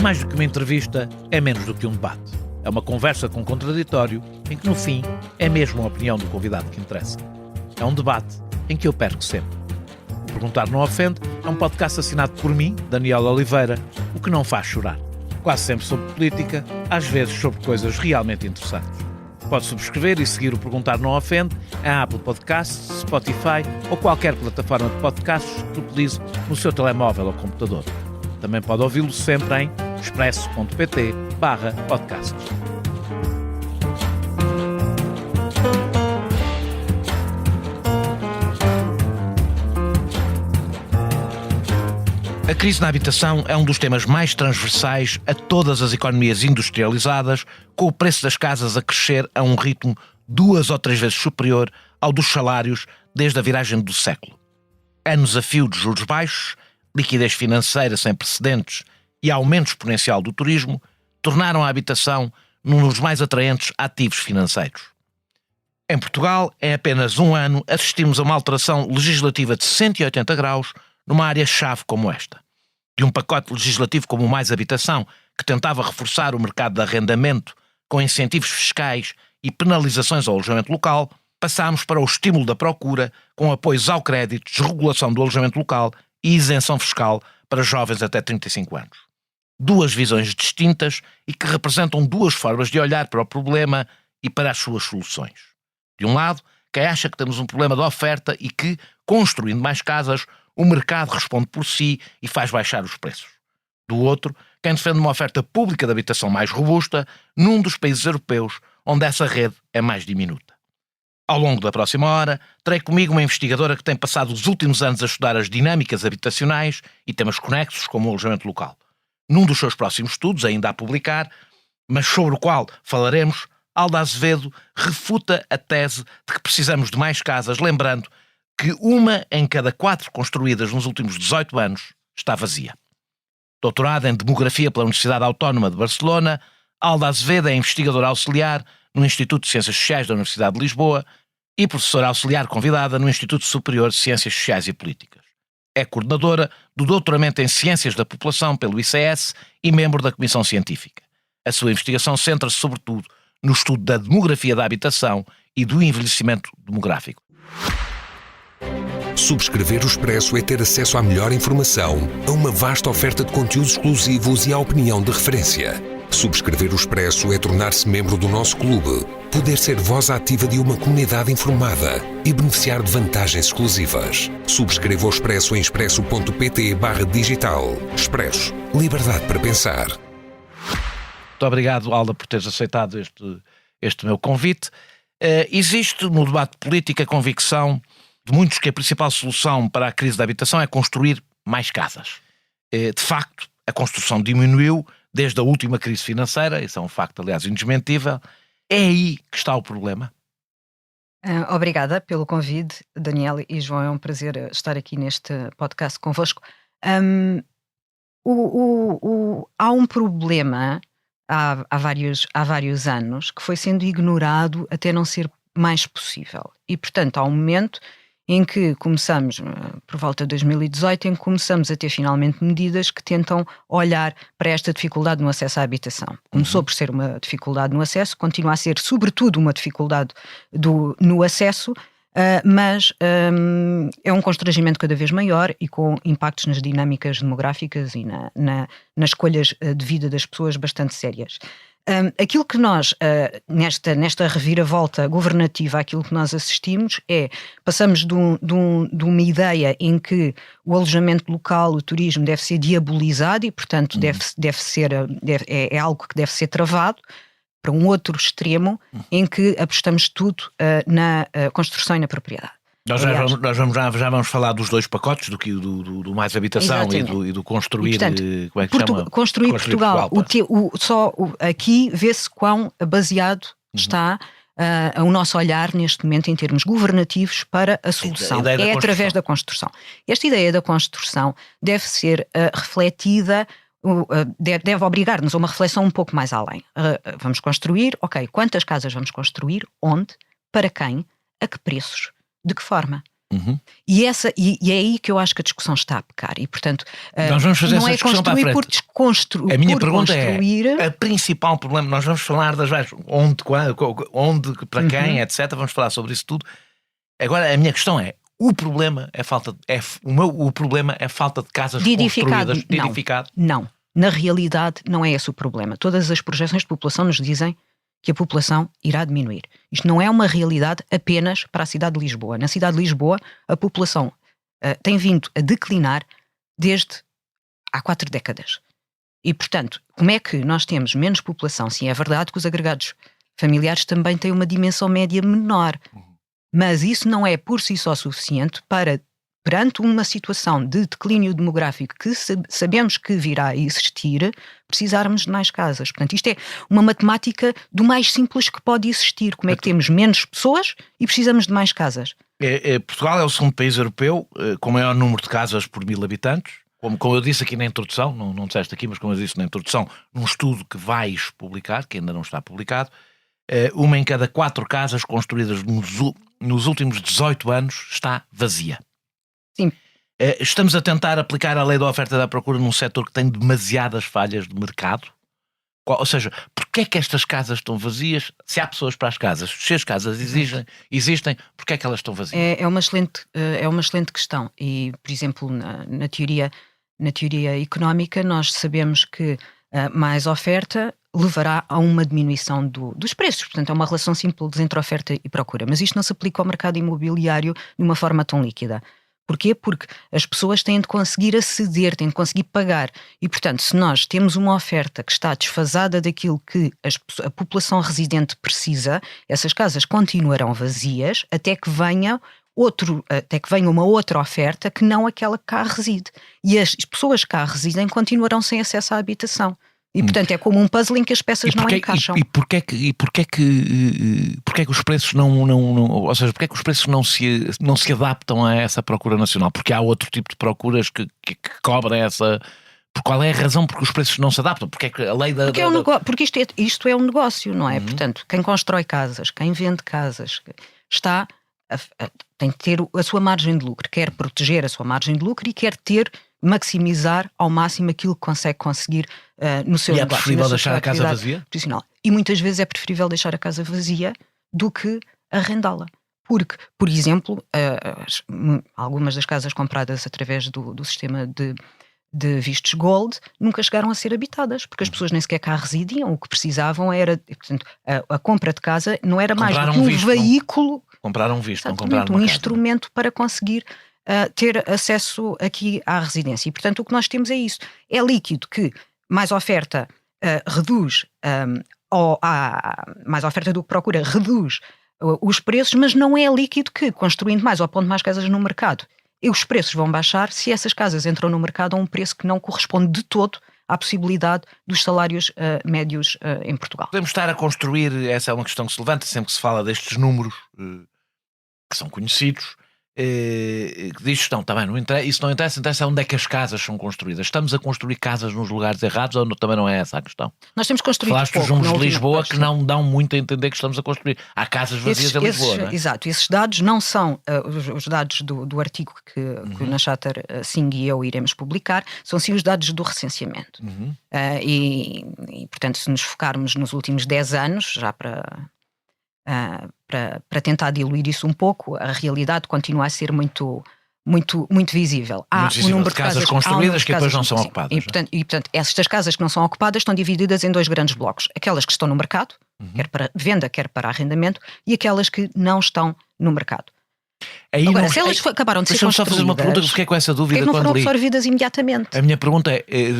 mais do que uma entrevista, é menos do que um debate. É uma conversa com contraditório, em que no fim é mesmo a opinião do convidado que interessa. É um debate em que eu perco sempre. O Perguntar Não Ofende é um podcast assinado por mim, Daniel Oliveira, o que não faz chorar. Quase sempre sobre política, às vezes sobre coisas realmente interessantes. Pode subscrever e seguir o Perguntar Não Ofende em Apple Podcasts, Spotify ou qualquer plataforma de podcasts que utilize no seu telemóvel ou computador. Também pode ouvi-lo sempre em expresso.pt/podcasts. A crise na habitação é um dos temas mais transversais a todas as economias industrializadas, com o preço das casas a crescer a um ritmo 2 ou 3 vezes superior ao dos salários desde a viragem do século. Anos a fio de juros baixos, liquidez financeira sem precedentes e aumento exponencial do turismo tornaram a habitação num dos mais atraentes ativos financeiros. Em Portugal, em apenas um ano, assistimos a uma alteração legislativa de 180 graus numa área-chave como esta. De um pacote legislativo como o Mais Habitação, que tentava reforçar o mercado de arrendamento com incentivos fiscais e penalizações ao alojamento local, passámos para o estímulo da procura com apoios ao crédito, desregulação do alojamento local e isenção fiscal para jovens até 35 anos. Duas visões distintas e que representam duas formas de olhar para o problema e para as suas soluções. De um lado, quem acha que temos um problema de oferta e que, construindo mais casas, o mercado responde por si e faz baixar os preços. Do outro, quem defende uma oferta pública de habitação mais robusta num dos países europeus onde essa rede é mais diminuta. Ao longo da próxima hora, terei comigo uma investigadora que tem passado os últimos anos a estudar as dinâmicas habitacionais e temas conexos como o alojamento local. Num dos seus próximos estudos, ainda a publicar, mas sobre o qual falaremos, Alda Azevedo refuta a tese de que precisamos de mais casas, lembrando que 1 em cada 4 construídas nos últimos 18 anos está vazia. Doutorada em Demografia pela Universidade Autónoma de Barcelona, Alda Azevedo é investigadora auxiliar no Instituto de Ciências Sociais da Universidade de Lisboa e professora auxiliar convidada no Instituto Superior de Ciências Sociais e Políticas. É coordenadora do doutoramento em Ciências da População pelo ICS e membro da Comissão Científica. A sua investigação centra-se sobretudo no estudo da demografia da habitação e do envelhecimento demográfico. Subscrever o Expresso é ter acesso à melhor informação, a uma vasta oferta de conteúdos exclusivos e à opinião de referência. Subscrever o Expresso é tornar-se membro do nosso clube, poder ser voz ativa de uma comunidade informada e beneficiar de vantagens exclusivas. Subscreva o Expresso em expresso.pt/digital. Expresso. Liberdade para pensar. Muito obrigado, Alda, por teres aceitado este meu convite. Existe no debate político a convicção de muitos que a principal solução para a crise da habitação é construir mais casas. De facto, a construção diminuiu desde a última crise financeira, isso é um facto, aliás, indesmentível. É aí que está o problema? Obrigada pelo convite, Daniel e João, é um prazer estar aqui neste podcast convosco. Há um problema há vários anos que foi sendo ignorado até não ser mais possível. E, portanto, há um momento em que começamos, por volta de 2018, em que começamos a ter finalmente medidas que tentam olhar para esta dificuldade no acesso à habitação. Começou por ser uma dificuldade no acesso, continua a ser sobretudo uma dificuldade no acesso, mas é um constrangimento cada vez maior e com impactos nas dinâmicas demográficas e nas escolhas de vida das pessoas bastante sérias. Aquilo que nós, nesta reviravolta governativa, aquilo que nós assistimos passamos de uma ideia em que o alojamento local, o turismo deve ser diabolizado e, portanto, é algo que deve ser travado, para um outro extremo em que apostamos tudo na construção e na propriedade. Nós já vamos falar dos dois pacotes, do Mais Habitação e do Construir, e, portanto, como é que chama? Construir Portugal. Aqui vê-se quão baseado está o nosso olhar neste momento em termos governativos para a solução. É através da construção. Esta ideia da construção deve ser refletida, deve obrigar-nos a uma reflexão um pouco mais além. Vamos construir, ok, quantas casas vamos construir, onde, para quem, a que preços? De que forma? E é aí que eu acho que a discussão está a pecar. E, portanto, nós vamos fazer não essa é discussão para a construir frente. por desconstruir. A minha pergunta é, a principal problema, nós vamos falar das várias, onde, para quem, etc. Vamos falar sobre isso tudo. Agora, a minha questão é, o problema é falta de casas construídas, de edificado? Não. Na realidade, não é esse o problema. Todas as projeções de população nos dizem que a população irá diminuir. Isto não é uma realidade apenas para a cidade de Lisboa. Na cidade de Lisboa, a população tem vindo a declinar desde há 4 décadas. E, portanto, como é que nós temos menos população? Sim, é verdade que os agregados familiares também têm uma dimensão média menor. Mas isso não é por si só suficiente para, perante uma situação de declínio demográfico que sabemos que virá a existir, precisarmos de mais casas. Portanto, isto é uma matemática do mais simples que pode existir. Como é que temos menos pessoas e precisamos de mais casas? Portugal é o segundo país europeu com maior número de casas por 1000 habitantes. Como eu disse aqui na introdução, não disseste aqui, mas como eu disse na introdução, num estudo que vais publicar, que ainda não está publicado, 1 em cada 4 casas construídas nos últimos 18 anos está vazia. Sim. Estamos a tentar aplicar a lei da oferta e da procura num setor que tem demasiadas falhas de mercado. Ou seja, porquê é que estas casas estão vazias? Se há pessoas para as casas, se as casas existem, porquê é que elas estão vazias? É uma excelente questão. E, por exemplo, na teoria económica, nós sabemos que mais oferta levará a uma diminuição dos preços. Portanto, é uma relação simples entre oferta e procura. Mas isto não se aplica ao mercado imobiliário de uma forma tão líquida. Porquê? Porque as pessoas têm de conseguir aceder, têm de conseguir pagar. E, portanto, se nós temos uma oferta que está desfasada daquilo que a população residente precisa, essas casas continuarão vazias até que venha uma outra oferta que não aquela que cá reside. E as pessoas que cá residem continuarão sem acesso à habitação. E, portanto, é como um puzzle em que as peças não encaixam. E porquê que os preços ou seja, porquê que os preços não se adaptam a essa procura nacional? Porque há outro tipo de procuras que cobrem essa... Qual é a razão porque os preços não se adaptam? Porque é que a lei da... Porque isto é um negócio, não é? Portanto, quem constrói casas, quem vende casas, tem que ter a sua margem de lucro, quer proteger a sua margem de lucro e quer maximizar ao máximo aquilo que conseguir no seu negócio. E é preferível deixar a casa vazia? E muitas vezes é preferível deixar a casa vazia do que arrendá-la. Porque, por exemplo, algumas das casas compradas através do sistema de vistos Gold nunca chegaram a ser habitadas, porque as pessoas nem sequer cá residiam. O que precisavam era, portanto, a compra de casa não era mais do que um veículo. Compraram um visto, não compraram um instrumento para conseguir ter acesso aqui à residência. E, portanto, o que nós temos é isso. É líquido que mais oferta reduz, mais oferta do que procura reduz os preços, mas não é líquido que, construindo mais ou pondo mais casas no mercado, e os preços vão baixar se essas casas entram no mercado a um preço que não corresponde de todo à possibilidade dos salários médios em Portugal. Podemos estar a construir, essa é uma questão que se levanta sempre que se fala destes números que são conhecidos, que diz que isso não interessa onde é que as casas são construídas. Estamos a construir casas nos lugares errados ou também não é essa a questão? Nós temos construído pouco. Falaste dos números de Lisboa que não dão muito a entender que estamos a construir. Há casas vazias em Lisboa, não é? Exato. Esses dados não são os dados do artigo que o Nashater Singh e eu iremos publicar, são sim os dados do recenseamento. E, portanto, se nos focarmos nos últimos 10 anos, já para tentar diluir isso um pouco, a realidade continua a ser muito visível. Há um número de casas construídas que depois não são ocupadas. E, portanto, estas casas que não são ocupadas estão divididas em 2 grandes blocos. Aquelas que estão no mercado, quer para venda, quer para arrendamento, e aquelas que não estão no mercado. Agora, se elas acabaram de ser construídas... Deixa-me só fazer uma pergunta, que fiquei com essa dúvida porque não quando foram li. absorvidas imediatamente? A minha pergunta é, é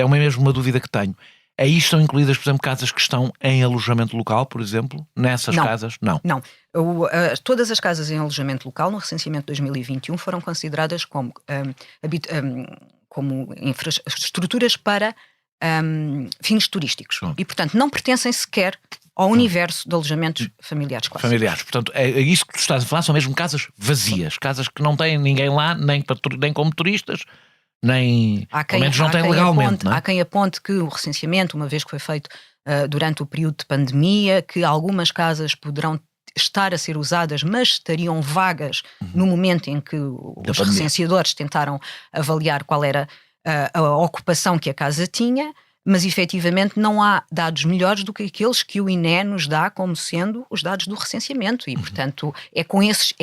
mesmo uma dúvida que tenho. Aí estão incluídas, por exemplo, casas que estão em alojamento local, por exemplo? Nessas casas? Não. Todas as casas em alojamento local, no recenseamento de 2021, foram consideradas como infraestruturas para fins turísticos. E, portanto, não pertencem sequer ao universo de alojamentos familiares clássicos. Familiares. Portanto, é isso que tu estás a falar, são mesmo casas vazias. Casas que não têm ninguém lá, nem como turistas, nem, pelo menos não tem legalmente. Há quem aponte que o recenseamento, uma vez que foi feito durante o período de pandemia, que algumas casas poderão estar a ser usadas, mas estariam vagas no momento em que os recenseadores tentaram avaliar qual era a ocupação que a casa tinha, mas efetivamente não há dados melhores do que aqueles que o INE nos dá como sendo os dados do recenseamento e, portanto, é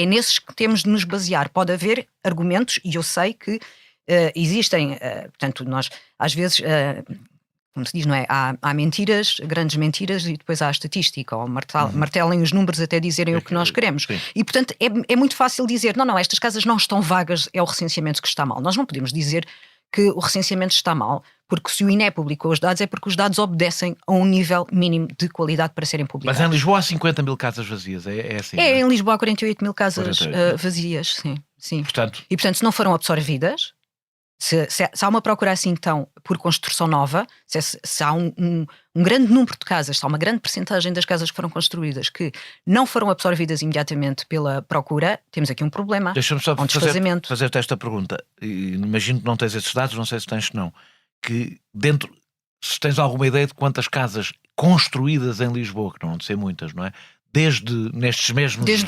nesses que temos de nos basear. Pode haver argumentos, e eu sei que existem, portanto, nós às vezes... como se diz, não é? Há mentiras, grandes mentiras, e depois há a estatística, ou martelem os números até dizerem o que nós queremos. Sim. E, portanto, é muito fácil dizer, não, estas casas não estão vagas, é o recenseamento que está mal. Nós não podemos dizer que o recenseamento está mal, porque se o INE publicou os dados é porque os dados obedecem a um nível mínimo de qualidade para serem publicados. Mas em Lisboa há 50 mil casas vazias, é assim? É, não é? em Lisboa há 48 mil casas 48. vazias, sim. Portanto, E, portanto, se não foram absorvidas, se há uma procura assim, então, por construção nova, se há um grande número de casas, se há uma grande percentagem das casas que foram construídas que não foram absorvidas imediatamente pela procura, temos aqui um problema. deixa-me só um desfazamento. fazer-te esta pergunta. E imagino que não tens esses dados, não sei se tens, não. Que dentro, se tens alguma ideia de quantas casas construídas em Lisboa, que não vão ser muitas, não é? Nestes mesmos... Desde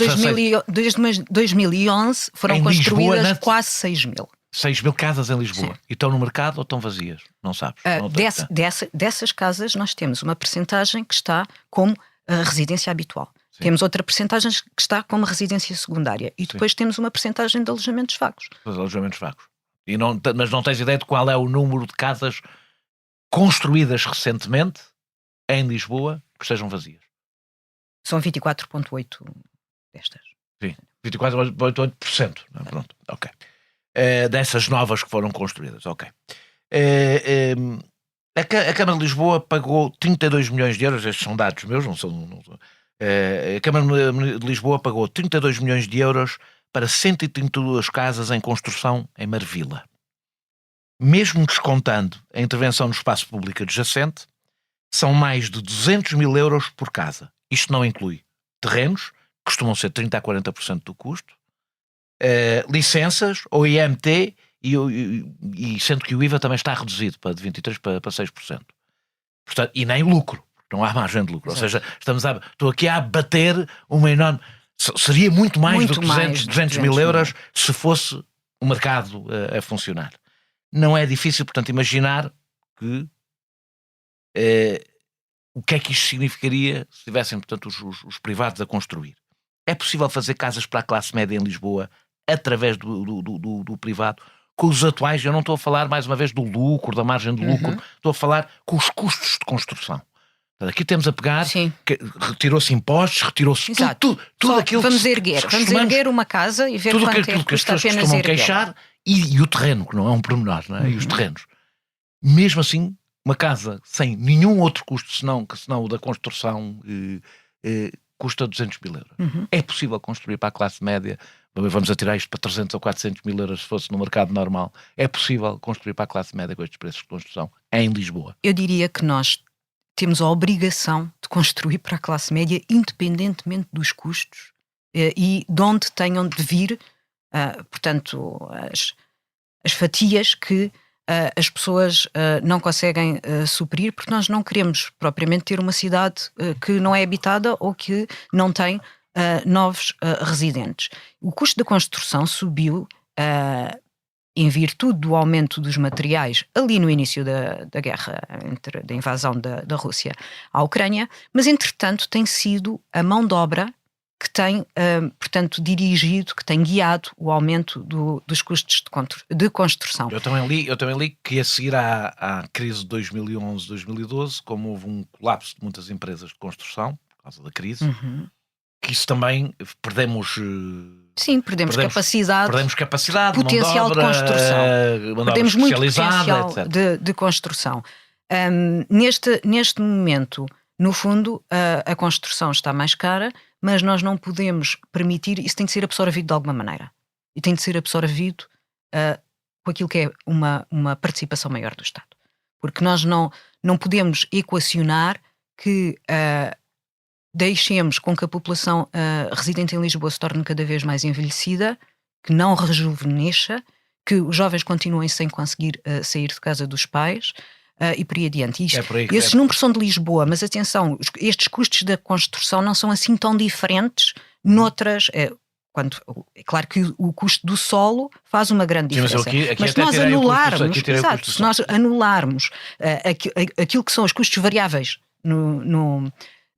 2011 foram Em construídas Lisboa, quase 6 mil. 6 mil casas em Lisboa. Sim. E estão no mercado ou estão vazias? Não sabes? Não tens, Dessas casas nós temos uma percentagem que está como residência habitual. Sim. Temos outra percentagem que está como residência secundária. E depois temos uma percentagem de alojamentos vagos. Os alojamentos vagos. Mas não tens ideia de qual é o número de casas construídas recentemente em Lisboa que estejam vazias? São 24,8 destas. Sim, 24,8%. Pronto, ok. Dessas novas que foram construídas, ok. A Câmara de Lisboa pagou 32 milhões de euros, estes são dados meus, não são. A Câmara de Lisboa pagou 32 milhões de euros para 132 casas em construção em Marvila. Mesmo descontando a intervenção no espaço público adjacente, são mais de 200 mil euros por casa. Isto não inclui terrenos, que costumam ser 30% a 40% do custo, licenças, ou IMT, e sendo que o IVA também está reduzido de 23% para 6%. Portanto, e nem lucro, não há margem de lucro. Exato. Ou seja, estou aqui a abater uma enorme... Seria muito mais do que 200 mil euros se fosse o mercado a funcionar. Não é difícil, portanto, imaginar que o que é que isto significaria se tivessem, portanto, os privados a construir. É possível fazer casas para a classe média em Lisboa através do privado, com os atuais, eu não estou a falar mais uma vez do lucro, da margem de lucro, estou a falar com os custos de construção. Aqui temos a pegar, retirou-se impostos, retirou-se tudo aquilo vamos erguer uma casa e ver tudo quanto aquilo que as custa pessoas apenas costumam erguer. queixar e o terreno, que não é um pormenor, não é? E os terrenos. Mesmo assim, uma casa sem nenhum outro custo senão o da construção custa 200 mil euros. É possível construir para a classe média, vamos atirar isto para 300 ou 400 mil euros se fosse no mercado normal, é possível construir para a classe média com estes preços de construção em Lisboa? Eu diria que nós temos a obrigação de construir para a classe média independentemente dos custos e de onde tenham de vir, portanto, as fatias que as pessoas não conseguem suprir, porque nós não queremos propriamente ter uma cidade que não é habitada ou que não tem novos residentes. O custo da construção subiu em virtude do aumento dos materiais ali no início da guerra, da invasão da Rússia à Ucrânia, mas entretanto tem sido a mão de obra que tem, portanto, dirigido, que tem guiado o aumento dos custos de construção. Eu também li que a seguir à crise de 2011, 2012, como houve um colapso de muitas empresas de construção, por causa da crise, que isso também perdemos capacidade, potencial de construção. Perdemos muito potencial de construção. Neste momento, no fundo, a construção está mais cara, mas nós não podemos permitir, isso tem de ser absorvido de alguma maneira. E tem de ser absorvido com aquilo que é uma participação maior do Estado. Porque nós não podemos equacionar que deixemos com que a população residente em Lisboa se torne cada vez mais envelhecida, que não rejuvenesça, que os jovens continuem sem conseguir sair de casa dos pais, e por aí adiante. É por aí que Esses números são de Lisboa, mas atenção, estes custos da construção não são assim tão diferentes noutras. É claro que o custo do solo faz uma grande diferença. Mas se nós anularmos, se nós anularmos aquilo que são os custos variáveis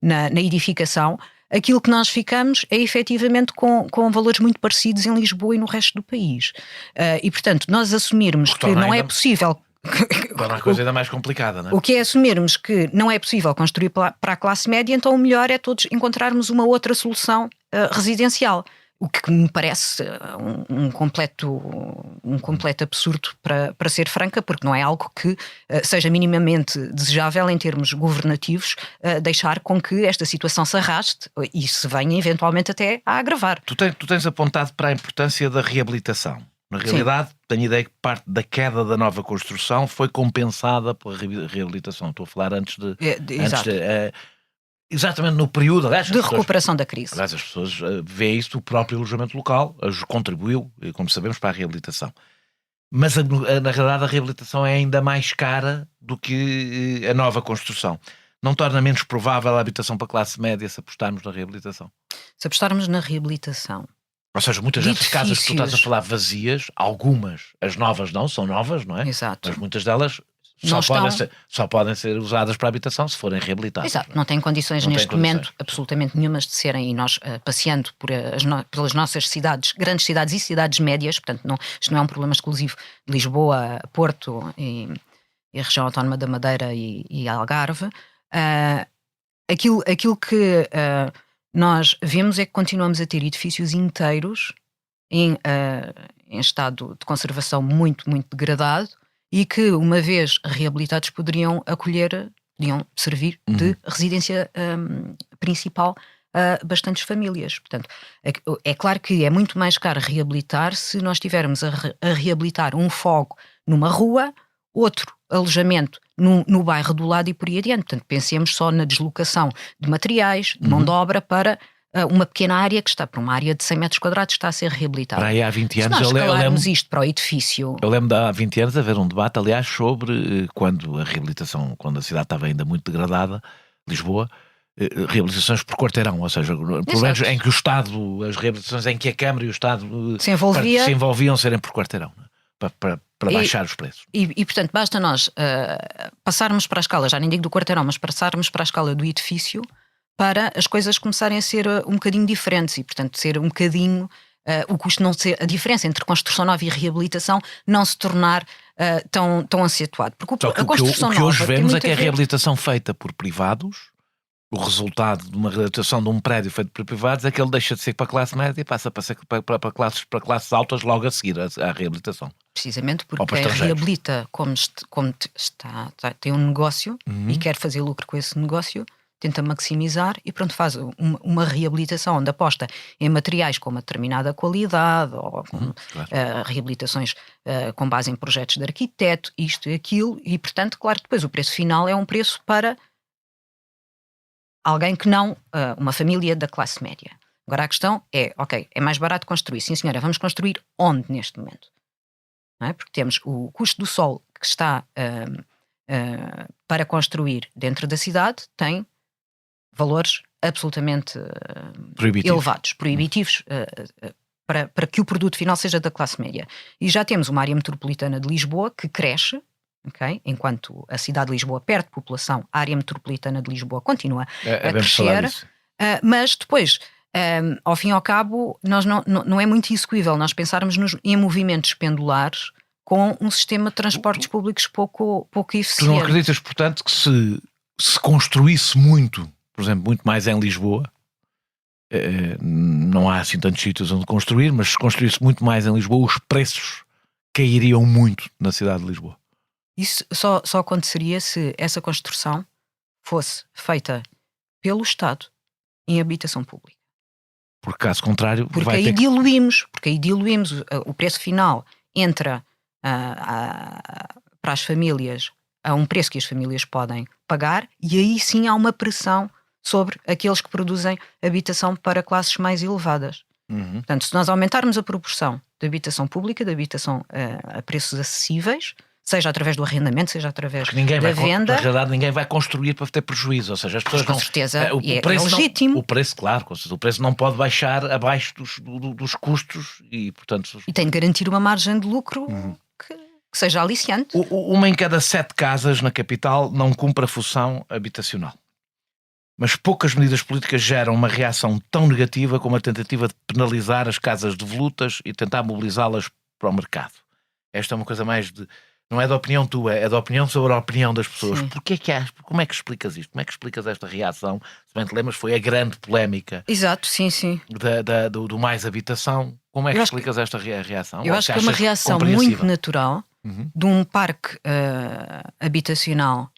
na edificação, aquilo que nós ficamos é efetivamente com valores muito parecidos em Lisboa e no resto do país. E portanto, nós assumirmos que não é possível. Torna a coisa ainda mais complicada, não é? O que é assumirmos que não é possível construir para a classe média, então o melhor é todos encontrarmos uma outra solução residencial. O que me parece um completo absurdo, para ser franca, porque não é algo que seja minimamente desejável em termos governativos, deixar com que esta situação se arraste e se venha eventualmente até a agravar. Tu tens apontado para a importância da reabilitação. Na realidade, tenho a ideia que parte da queda da nova construção foi compensada pela reabilitação. Estou a falar antes de... exatamente no período, aliás, de recuperação da crise. Aliás, as pessoas veem isso, o próprio alojamento local contribuiu, como sabemos, para a reabilitação. Mas na realidade a reabilitação é ainda mais cara do que a nova construção. Não torna menos provável a habitação para a classe média se apostarmos na reabilitação? Se apostarmos na reabilitação. Ou seja, muitas dessas casas que tu estás a falar vazias, algumas, as novas não, são novas, não é? Exato. Mas muitas delas só podem ser usadas para habitação se forem reabilitadas. Exato, não têm condições neste momento absolutamente nenhumas de serem, e nós passeando pelas nossas cidades, grandes cidades e cidades médias, portanto isto não é um problema exclusivo de Lisboa, Porto e a região autónoma da Madeira e Algarve, aquilo que nós vemos é que continuamos a ter edifícios inteiros em estado de conservação muito, muito degradado e que, uma vez reabilitados, podiam servir de residência principal a bastantes famílias. Portanto, é claro que é muito mais caro reabilitar se nós estivermos a reabilitar um fogo numa rua, outro alojamento no bairro do lado e por aí adiante. Portanto, pensemos só na deslocação de materiais, de mão de obra para uma pequena área que está para uma área de 100 metros quadrados que está a ser reabilitada. Para aí há 20 anos, se nós escalarmos isto para o edifício... Eu lembro de há 20 anos haver um debate, aliás, sobre quando a cidade estava ainda muito degradada, Lisboa, reabilitações por quarteirão, ou seja, pelo menos em que o Estado, as reabilitações em que a Câmara e o Estado se envolviam serem por quarteirão, para baixar os preços. E portanto, basta nós passarmos para a escala, já nem digo do quarteirão, mas passarmos para a escala do edifício para as coisas começarem a ser um bocadinho diferentes e, portanto, ser um bocadinho o custo não ser, a diferença entre construção nova e reabilitação não se tornar tão acentuado. Porque a construção o que hoje vemos é que a reabilitação feita por privados, o resultado de uma reabilitação de um prédio feito por privados é que ele deixa de ser para a classe média e passa para ser para classes altas logo a seguir à reabilitação. Precisamente porque quem reabilita tem um negócio e quer fazer lucro com esse negócio, tenta maximizar e pronto, faz uma reabilitação onde aposta em materiais com uma determinada qualidade ou com reabilitações com base em projetos de arquiteto, isto e aquilo, e portanto, claro que depois o preço final é um preço para alguém que não uma família da classe média. Agora a questão é, ok, é mais barato construir, sim senhora, vamos construir onde neste momento? Não é? Porque temos o custo do solo que está para construir dentro da cidade, tem valores absolutamente elevados, proibitivos, para que o produto final seja da classe média. E já temos uma área metropolitana de Lisboa que cresce, okay? Enquanto a cidade de Lisboa perde população, a área metropolitana de Lisboa continua a crescer, mas depois, ao fim e ao cabo, nós não é muito execuível nós pensarmos em movimentos pendulares com um sistema de transportes públicos pouco eficiente. Tu não acreditas, portanto, que se construísse muito, por exemplo, muito mais em Lisboa, não há assim tantos sítios onde construir, mas se construísse muito mais em Lisboa, os preços cairiam muito na cidade de Lisboa? Isso só aconteceria se essa construção fosse feita pelo Estado em habitação pública. Porque caso contrário... Porque aí diluímos o preço final entra para as famílias a um preço que as famílias podem pagar e aí sim há uma pressão sobre aqueles que produzem habitação para classes mais elevadas. Portanto, se nós aumentarmos a proporção de habitação pública, de habitação a preços acessíveis, seja através do arrendamento, seja através ninguém da vai, venda. Na realidade, ninguém vai construir para ter prejuízo, ou seja, as pessoas Com não... certeza, é legítimo. O preço, claro, o preço não pode baixar abaixo dos custos e, portanto... E tem de garantir uma margem de lucro que seja aliciante. Uma em cada 7 casas na capital não cumpre a função habitacional. Mas poucas medidas políticas geram uma reação tão negativa como a tentativa de penalizar as casas devolutas e tentar mobilizá-las para o mercado. Esta é uma coisa mais de... Não é da opinião tua, é da opinião sobre a opinião das pessoas. Como é que explicas isto? Como é que explicas esta reação? Se bem te lembras, foi a grande polémica. Exato, sim. Do mais habitação. Como é que explicas esta reação? Eu acho que é uma reação muito natural de um parque habitacional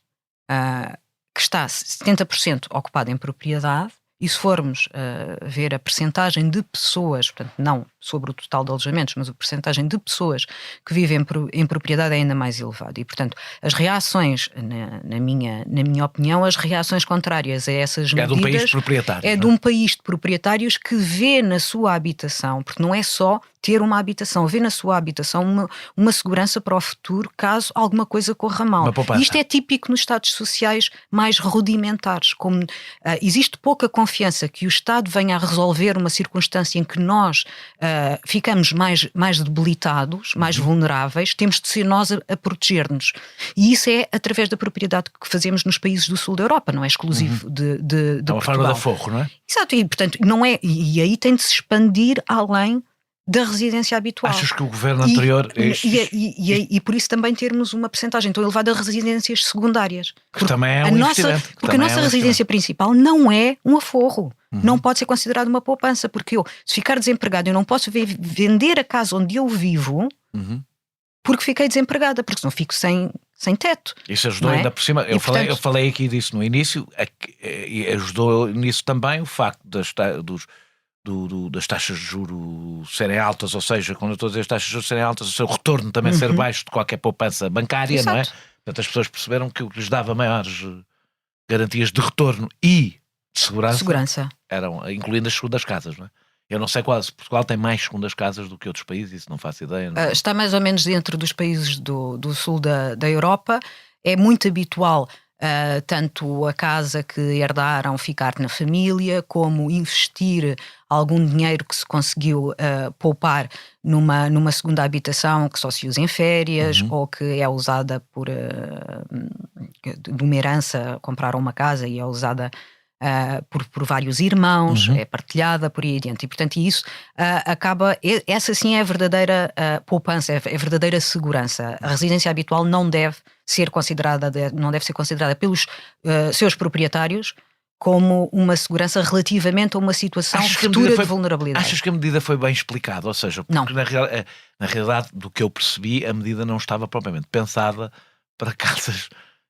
que está 70% ocupado em propriedade. E se formos ver a percentagem de pessoas, portanto, não sobre o total de alojamentos, mas a percentagem de pessoas que vivem em propriedade é ainda mais elevada. E, portanto, as reações, na minha opinião, as reações contrárias a essas medidas... É de um país de proprietários. É de um país de proprietários que vê na sua habitação, porque não é só ter uma habitação, vê na sua habitação uma segurança para o futuro caso alguma coisa corra mal. E isto é típico nos Estados sociais mais rudimentares, como existe pouca confiança que o Estado venha a resolver uma circunstância em que nós ficamos mais debilitados, mais vulneráveis, temos de ser nós a proteger-nos. E isso é através da propriedade que fazemos nos países do sul da Europa, não é exclusivo de é uma Portugal. forma de aforro, não é? Exato, e portanto não é, e aí tem de se expandir além da residência habitual. Achas que o governo anterior... E por isso também termos uma percentagem tão elevada de residências secundárias. Que também é um investimento. Porque a nossa residência principal não é um aforro. Não pode ser considerado uma poupança, porque se ficar desempregado, eu não posso vender a casa onde eu vivo porque fiquei desempregada, porque senão fico sem teto. Isso ajudou ainda por cima. Eu falei aqui disso no início, e ajudou nisso também o facto das taxas de juros serem altas, ou seja, quando eu estou a dizer as taxas de juros serem altas, o seu retorno também ser baixo de qualquer poupança bancária, Exato. não é? Portanto, as pessoas perceberam que o que lhes dava maiores garantias de retorno e de segurança. Eram, incluindo as segundas casas, não é? Eu não sei se Portugal tem mais segundas casas do que outros países, isso não faço ideia. Não. Está mais ou menos dentro dos países do sul da Europa. É muito habitual tanto a casa que herdaram ficar na família, como investir algum dinheiro que se conseguiu poupar numa segunda habitação que só se usa em férias ou que é usada de uma herança, compraram uma casa e é usada por vários irmãos, é partilhada por aí adiante. E, portanto, isso acaba... Essa sim é a verdadeira poupança, é a verdadeira segurança. A residência habitual não deve ser considerada pelos seus proprietários como uma segurança relativamente a uma situação futura de vulnerabilidade. Achas que a medida foi bem explicada? Ou seja, porque na realidade, do que eu percebi, a medida não estava propriamente pensada para casas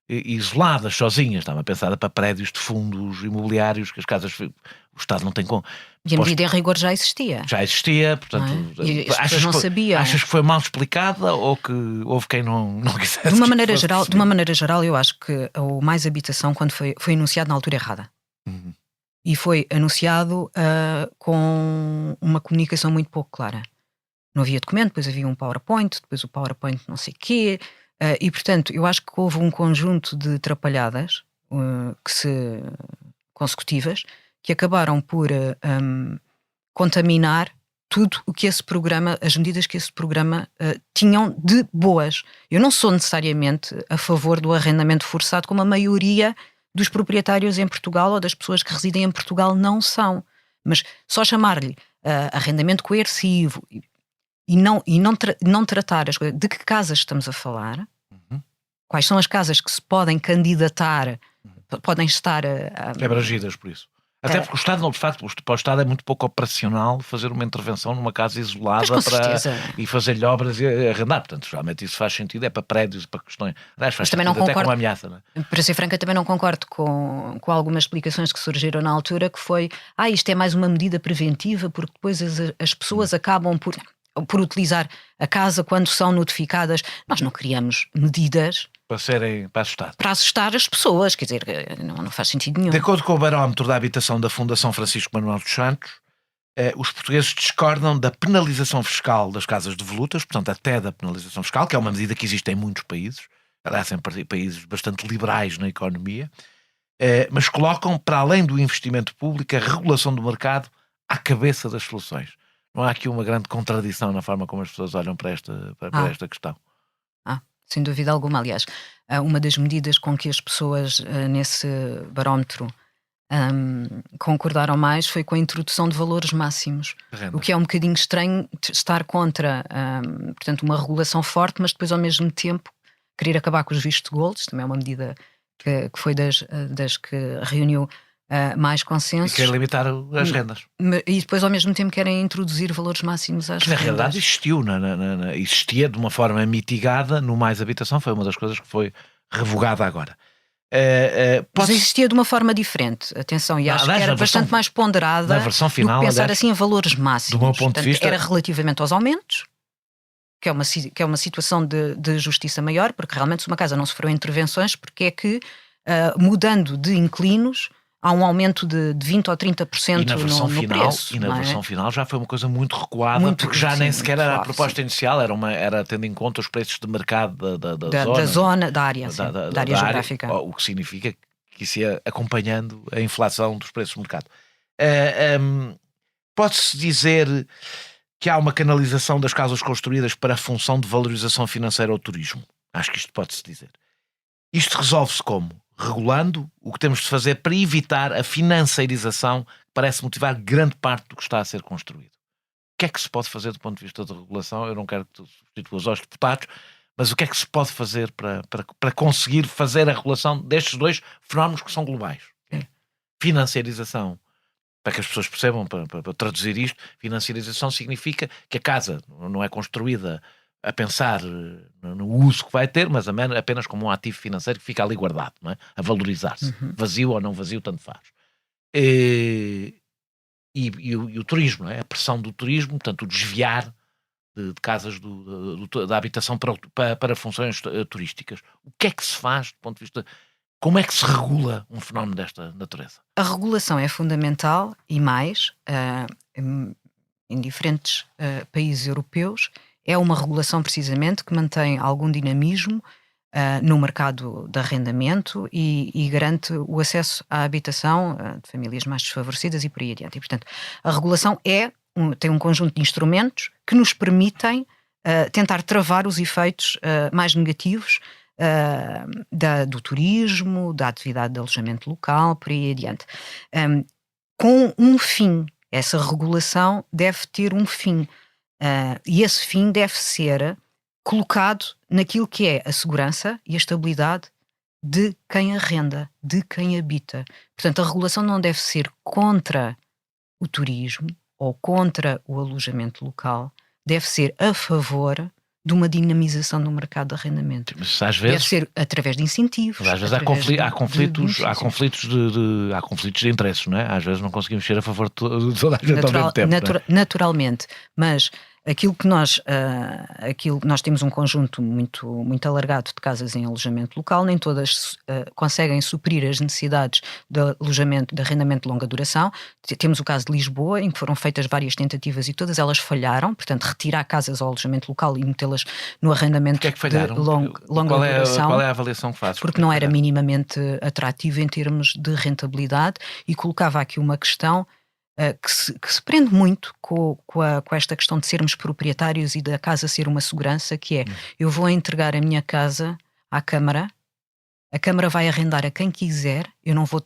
isoladas, sozinhas, estava pensada para prédios de fundos imobiliários, que as casas, o Estado não tem como. E a medida em rigor já existia. Já existia, portanto... E as pessoas não sabiam. Achas que foi mal explicada ou que houve quem não quisesse? De uma maneira geral, eu acho que o Mais Habitação, quando foi anunciado na altura errada. E foi anunciado com uma comunicação muito pouco clara. Não havia documento, depois havia um PowerPoint, depois o PowerPoint não sei o quê... e, portanto, eu acho que houve um conjunto de atrapalhadas consecutivas que acabaram por contaminar tudo o que esse programa, as medidas que esse programa tinham de boas. Eu não sou necessariamente a favor do arrendamento forçado, como a maioria dos proprietários em Portugal ou das pessoas que residem em Portugal não são. Mas só chamar-lhe arrendamento coercivo... E não tratar as coisas. De que casas estamos a falar? Quais são as casas que se podem candidatar, podem estar abrangidas por isso. Até porque o Estado, de facto, para o Estado é muito pouco operacional fazer uma intervenção numa casa isolada e fazer-lhe obras e arrendar. Portanto, realmente isso faz sentido, é para prédios, para questões. Aliás, faz sentido até com uma ameaça. Não é? Para ser franca, também não concordo com algumas explicações que surgiram na altura, que foi, isto é mais uma medida preventiva, porque depois as pessoas acabam por utilizar a casa quando são notificadas. Nós não criamos medidas para assustar as pessoas, quer dizer, não faz sentido nenhum. De acordo com o barómetro da habitação da Fundação Francisco Manuel dos Santos, Os portugueses discordam da penalização fiscal das casas devolutas, portanto até da penalização fiscal, que é uma medida que existe em muitos países, aliás em países bastante liberais na economia, mas colocam, para além do investimento público, a regulação do mercado à cabeça das soluções. Não há aqui uma grande contradição na forma como as pessoas olham para esta questão? Sem dúvida alguma. Aliás, uma das medidas com que as pessoas nesse barómetro concordaram mais foi com a introdução de valores máximos, o que é um bocadinho estranho estar contra, portanto, uma regulação forte, mas depois ao mesmo tempo querer acabar com os vistos de gold. Também é uma medida que foi das que reuniu mais consensos. E quer limitar as rendas. E depois ao mesmo tempo querem introduzir valores máximos às que na rendas. realidade existia de uma forma mitigada no Mais Habitação, foi uma das coisas que foi revogada agora. Mas existia de uma forma diferente, atenção, e acho que era bastante mais ponderada na versão final, do que pensar assim em valores máximos. Do meu ponto de vista, era relativamente aos aumentos, que é uma situação de justiça maior, porque realmente se uma casa não sofreu intervenções, porque é que mudando de inquilinos há um aumento de 20% ou 30% no preço. E na versão final já foi uma coisa muito recuada, porque já nem sequer era a proposta inicial, era tendo em conta os preços de mercado da área geográfica. O que significa que isso ia acompanhando a inflação dos preços de mercado. Pode-se dizer que há uma canalização das casas construídas para a função de valorização financeira ao turismo. Acho que isto pode-se dizer. Isto resolve-se como? Regulando o que temos de fazer para evitar a financiarização que parece motivar grande parte do que está a ser construído. O que é que se pode fazer do ponto de vista da regulação? Eu não quero que tu substituas aos deputados, mas o que é que se pode fazer para conseguir fazer a regulação destes dois fenómenos que são globais? Financiarização, para que as pessoas percebam, para traduzir isto, financiarização significa que a casa não é construída a pensar no uso que vai ter, mas apenas como um ativo financeiro que fica ali guardado, não é? A valorizar-se. Vazio ou não vazio, tanto faz. E o turismo, não é? A pressão do turismo, portanto, o desviar de casas da habitação para funções turísticas. O que é que se faz do ponto de vista... Como é que se regula um fenómeno desta natureza? A regulação é fundamental e mais, em diferentes países europeus, é uma regulação precisamente que mantém algum dinamismo no mercado de arrendamento e garante o acesso à habitação de famílias mais desfavorecidas e por aí adiante. E, portanto, a regulação tem um conjunto de instrumentos que nos permitem tentar travar os efeitos mais negativos do turismo, da atividade de alojamento local, por aí adiante. Com um fim. Essa regulação deve ter um fim. E esse fim deve ser colocado naquilo que é a segurança e a estabilidade de quem arrenda, de quem habita. Portanto, a regulação não deve ser contra o turismo ou contra o alojamento local, deve ser a favor de uma dinamização do mercado de arrendamento. Mas às vezes, deve ser através de incentivos. Mas às vezes há conflitos de interesses, não é? Às vezes não conseguimos ser a favor de toda a gente ao mesmo tempo. Naturalmente, mas aquilo que nós temos um conjunto muito alargado de casas em alojamento local, nem todas conseguem suprir as necessidades de alojamento, de arrendamento de longa duração. Temos o caso de Lisboa, em que foram feitas várias tentativas e todas elas falharam, portanto retirar casas ao alojamento local e metê-las no arrendamento que é que falharam? De longa duração. Qual é a avaliação que fazes? Porque não era minimamente atrativo em termos de rentabilidade e colocava aqui uma questão que se prende muito com esta questão de sermos proprietários e da casa ser uma segurança, que é, eu vou entregar a minha casa à Câmara, a Câmara vai arrendar a quem quiser, eu não vou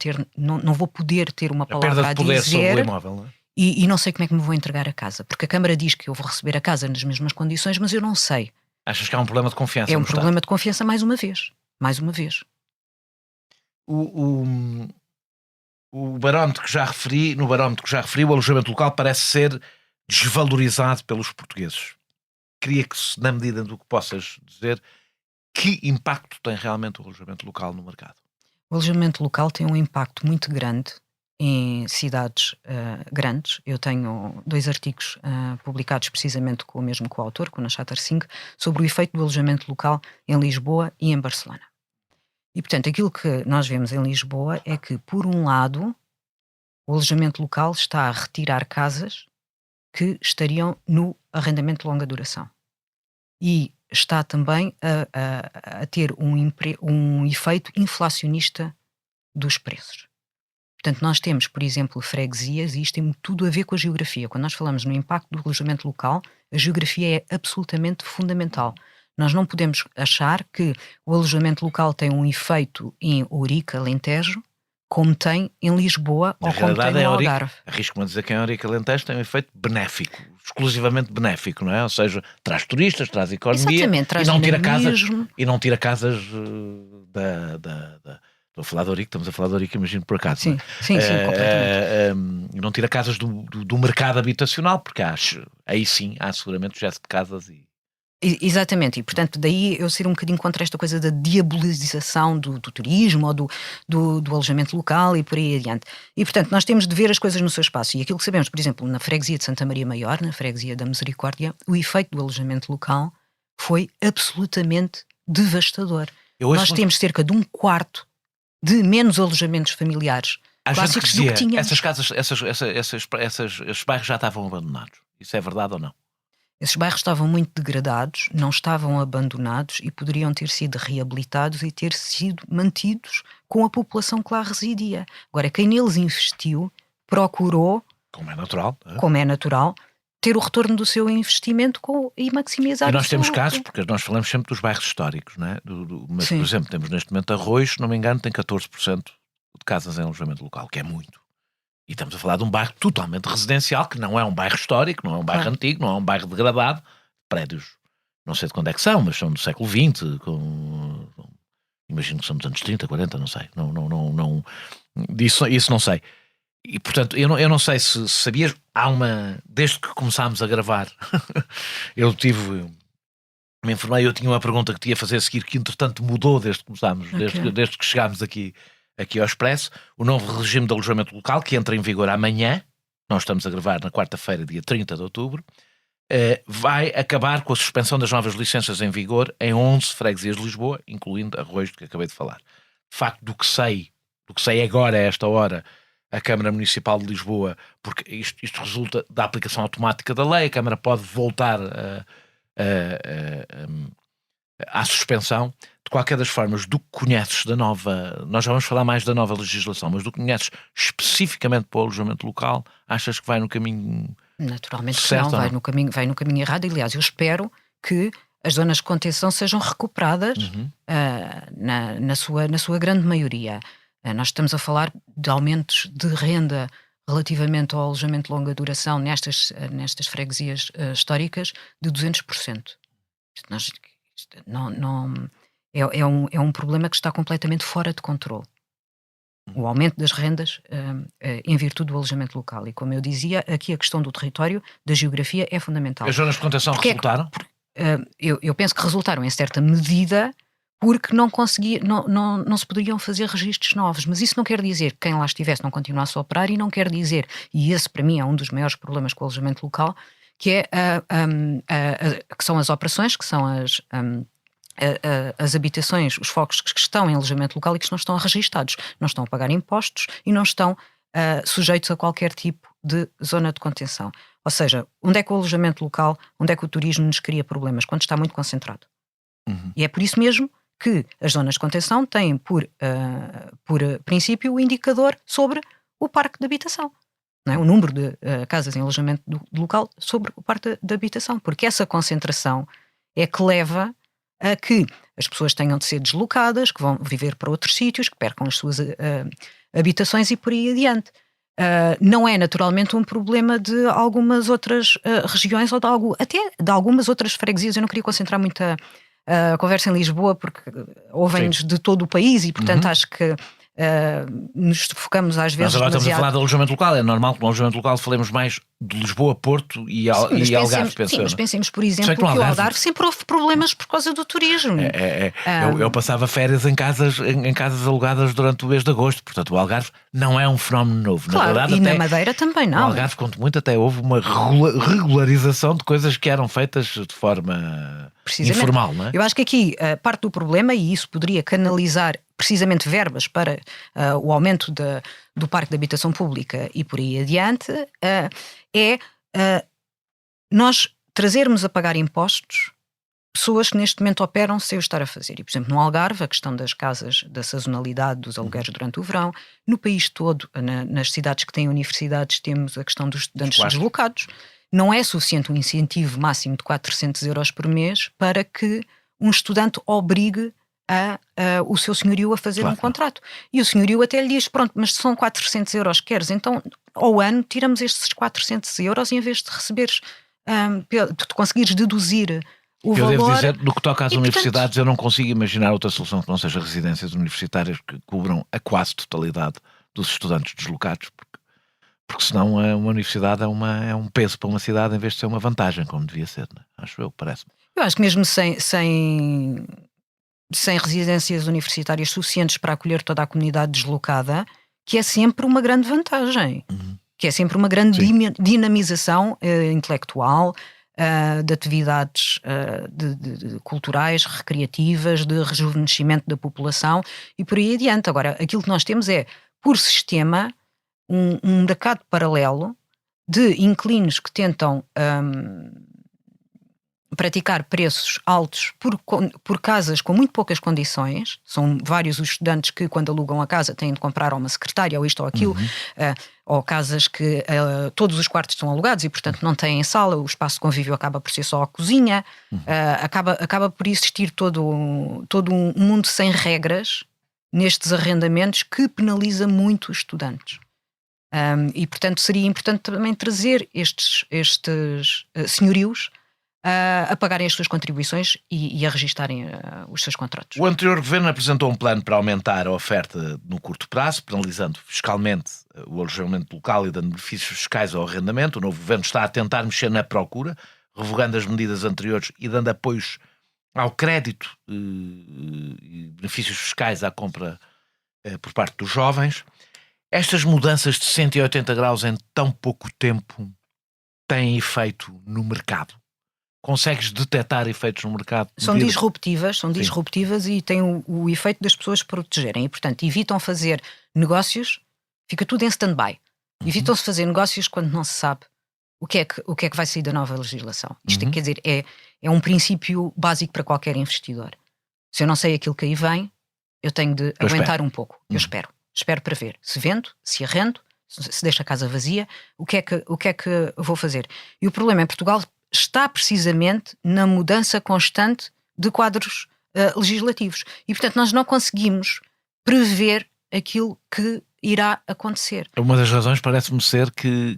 poder ter uma palavra a dizer sobre o imóvel, não é? E não sei como é que me vou entregar a casa, porque a Câmara diz que eu vou receber a casa nas mesmas condições, mas eu não sei. Achas que há um problema de confiança? É um problema de confiança mais uma vez. No barómetro que já referi, o alojamento local parece ser desvalorizado pelos portugueses. Queria que, na medida do que possas dizer, que impacto tem realmente o alojamento local no mercado? O alojamento local tem um impacto muito grande em cidades grandes. Eu tenho 2 artigos publicados precisamente com o mesmo coautor, com o Nashater Singh, sobre o efeito do alojamento local em Lisboa e em Barcelona. E, portanto, aquilo que nós vemos em Lisboa é que, por um lado, o alojamento local está a retirar casas que estariam no arrendamento de longa duração. E está também a ter um efeito inflacionista dos preços. Portanto, nós temos, por exemplo, freguesias, e isto tem tudo a ver com a geografia. Quando nós falamos no impacto do alojamento local, a geografia é absolutamente fundamental. Nós não podemos achar que o alojamento local tem um efeito em Ourique, Alentejo, como tem em Lisboa ou como tem no Algarve. Arrisco-me a dizer que em Ourique, Alentejo tem um efeito benéfico, exclusivamente benéfico, não é? Ou seja, traz turistas, traz economia. Exatamente, traz e não tira casas Estou a falar de Ourique, estamos a falar de Ourique, imagino por acaso. Sim, completamente. Não tira casas do mercado habitacional, porque aí sim há seguramente o gesto de casas e... Exatamente, e portanto daí eu ser um bocadinho contra esta coisa da diabolização do turismo ou do alojamento local e por aí adiante. E portanto nós temos de ver as coisas no seu espaço, e aquilo que sabemos, por exemplo, na freguesia de Santa Maria Maior, na freguesia da Misericórdia, o efeito do alojamento local foi absolutamente devastador. Nós temos cerca de 1/4 de menos alojamentos familiares clássicos do que tínhamos. Essas casas, esses bairros já estavam abandonados. Isso é verdade ou não? Esses bairros estavam muito degradados, não estavam abandonados e poderiam ter sido reabilitados e ter sido mantidos com a população que lá residia. Agora, quem neles investiu procurou, como é natural, ter o retorno do seu investimento e maximizar o seu lucro. E nós temos casos, porque nós falamos sempre dos bairros históricos, não é? Mas, por exemplo, temos neste momento Arroios, se não me engano, tem 14% de casas em alojamento local, que é muito. E estamos a falar de um bairro totalmente residencial, que não é um bairro histórico, não é um bairro antigo, não é um bairro degradado. Prédios, não sei de quando é que são, mas são do século XX, imagino que são dos anos 30, 40, não sei. Isso não sei. E, portanto, eu não sei se sabias, desde que começámos a gravar, me informei, eu tinha uma pergunta que te ia fazer a seguir, que entretanto mudou desde que começámos, desde que chegámos aqui ao Expresso, o novo regime de alojamento local, que entra em vigor amanhã, nós estamos a gravar na quarta-feira, dia 30 de outubro, vai acabar com a suspensão das novas licenças em vigor em 11 freguesias de Lisboa, incluindo Arroios, que acabei de falar. De facto, do que sei agora, a esta hora, a Câmara Municipal de Lisboa, porque isto resulta da aplicação automática da lei, a Câmara pode voltar à suspensão. De qualquer das formas, do que conheces da nova... Nós já vamos falar mais da nova legislação, mas do que conheces especificamente para o alojamento local, achas que vai no caminho... Naturalmente certo, não, vai no caminho errado. Aliás, eu espero que as zonas de contenção sejam recuperadas na sua grande maioria. Nós estamos a falar de aumentos de renda relativamente ao alojamento de longa duração nestas freguesias históricas de 200%. É um problema que está completamente fora de controle. O aumento das rendas em virtude do alojamento local. E como eu dizia, aqui a questão do território, da geografia, é fundamental. As zonas de contenção resultaram? Eu penso que resultaram em certa medida, porque não se poderiam fazer registros novos, mas isso não quer dizer que quem lá estivesse não continuasse a operar, e não quer dizer, e esse para mim é um dos maiores problemas com o alojamento local, que é que são as operações, que são as habitações, os focos que estão em alojamento local e que não estão registados, não estão a pagar impostos e não estão sujeitos a qualquer tipo de zona de contenção. Ou seja, onde é que o alojamento local, onde é que o turismo nos cria problemas? Quando está muito concentrado. E é por isso mesmo que as zonas de contenção têm por princípio o indicador sobre o parque de habitação. Não é? O número de casas em alojamento local sobre o parque de habitação, porque essa concentração é que leva a que as pessoas tenham de ser deslocadas, que vão viver para outros sítios, que percam as suas habitações e por aí adiante. Não é naturalmente um problema de algumas outras regiões ou até de algumas outras freguesias. Eu não queria concentrar muito a conversa em Lisboa, porque ouvem-nos de todo o país e, portanto, acho que nos focamos às vezes. Nós agora demasiado... estamos a falar de alojamento local. É normal que no alojamento local falemos mais de Lisboa, Porto e Algarve. Sim, mas pensemos, por exemplo, que o Algarve sempre houve problemas por causa do turismo. Eu passava férias em casas alugadas durante o mês de agosto. Portanto, o Algarve não é um fenómeno novo. Claro, na verdade, na Madeira também não. O Algarve, conto muito, até houve uma regularização de coisas que eram feitas de forma informal, não é? Eu acho que aqui parte do problema, e isso poderia canalizar precisamente verbas para o aumento do parque de habitação pública e por aí adiante, é nós trazermos a pagar impostos pessoas que neste momento operam sem o estar a fazer. E, por exemplo, no Algarve, a questão das casas, da sazonalidade dos aluguéis durante o verão. No país todo, nas cidades que têm universidades, temos a questão dos estudantes deslocados. Não é suficiente um incentivo máximo de 400 euros por mês para que um estudante obrigue o seu senhorio a fazer um contrato. E o senhorio até lhe diz, pronto, mas são 400 euros que queres, então ao ano tiramos estes 400 euros e em vez de receberes, tu conseguires deduzir o valor... Eu devo dizer, no que toca às universidades, portanto, eu não consigo imaginar outra solução que não seja residências universitárias que cubram a quase totalidade dos estudantes deslocados, porque senão uma universidade é um peso para uma cidade em vez de ser uma vantagem, como devia ser, né? Acho eu, parece-me. Eu acho que mesmo sem residências universitárias suficientes para acolher toda a comunidade deslocada, que é sempre uma grande vantagem, que é sempre uma grande dinamização intelectual, de atividades de culturais, recreativas, de rejuvenescimento da população e por aí adiante. Agora, aquilo que nós temos é, por sistema, um mercado paralelo de inquilinos que tentam praticar preços altos por casas com muito poucas condições. São vários os estudantes que, quando alugam a casa, têm de comprar ou uma secretária ou isto ou aquilo, ou casas que todos os quartos estão alugados e, portanto, não têm sala, o espaço de convívio acaba por ser só a cozinha, acaba por existir todo um mundo sem regras nestes arrendamentos que penaliza muito os estudantes. E, portanto, seria importante também trazer estes senhorios a pagarem as suas contribuições e a registarem os seus contratos. O anterior governo apresentou um plano para aumentar a oferta no curto prazo, penalizando fiscalmente o alojamento local e dando benefícios fiscais ao arrendamento. O novo governo está a tentar mexer na procura, revogando as medidas anteriores e dando apoios ao crédito e benefícios fiscais à compra por parte dos jovens. Estas mudanças de 180 graus em tão pouco tempo têm efeito no mercado? Consegues detectar efeitos no mercado? São disruptivas e têm o efeito das pessoas protegerem e, portanto, evitam fazer negócios, fica tudo em stand-by. Evitam-se fazer negócios quando não se sabe o que é que vai sair da nova legislação. Isto quer dizer, é um princípio básico para qualquer investidor. Se eu não sei aquilo que aí vem, eu tenho de aguentar um pouco. Eu espero para ver se vendo, se arrendo, se deixo a casa vazia, o que é que vou fazer. E o problema em Portugal está precisamente na mudança constante de quadros legislativos. E, portanto, nós não conseguimos prever aquilo que irá acontecer. Uma das razões parece-me ser que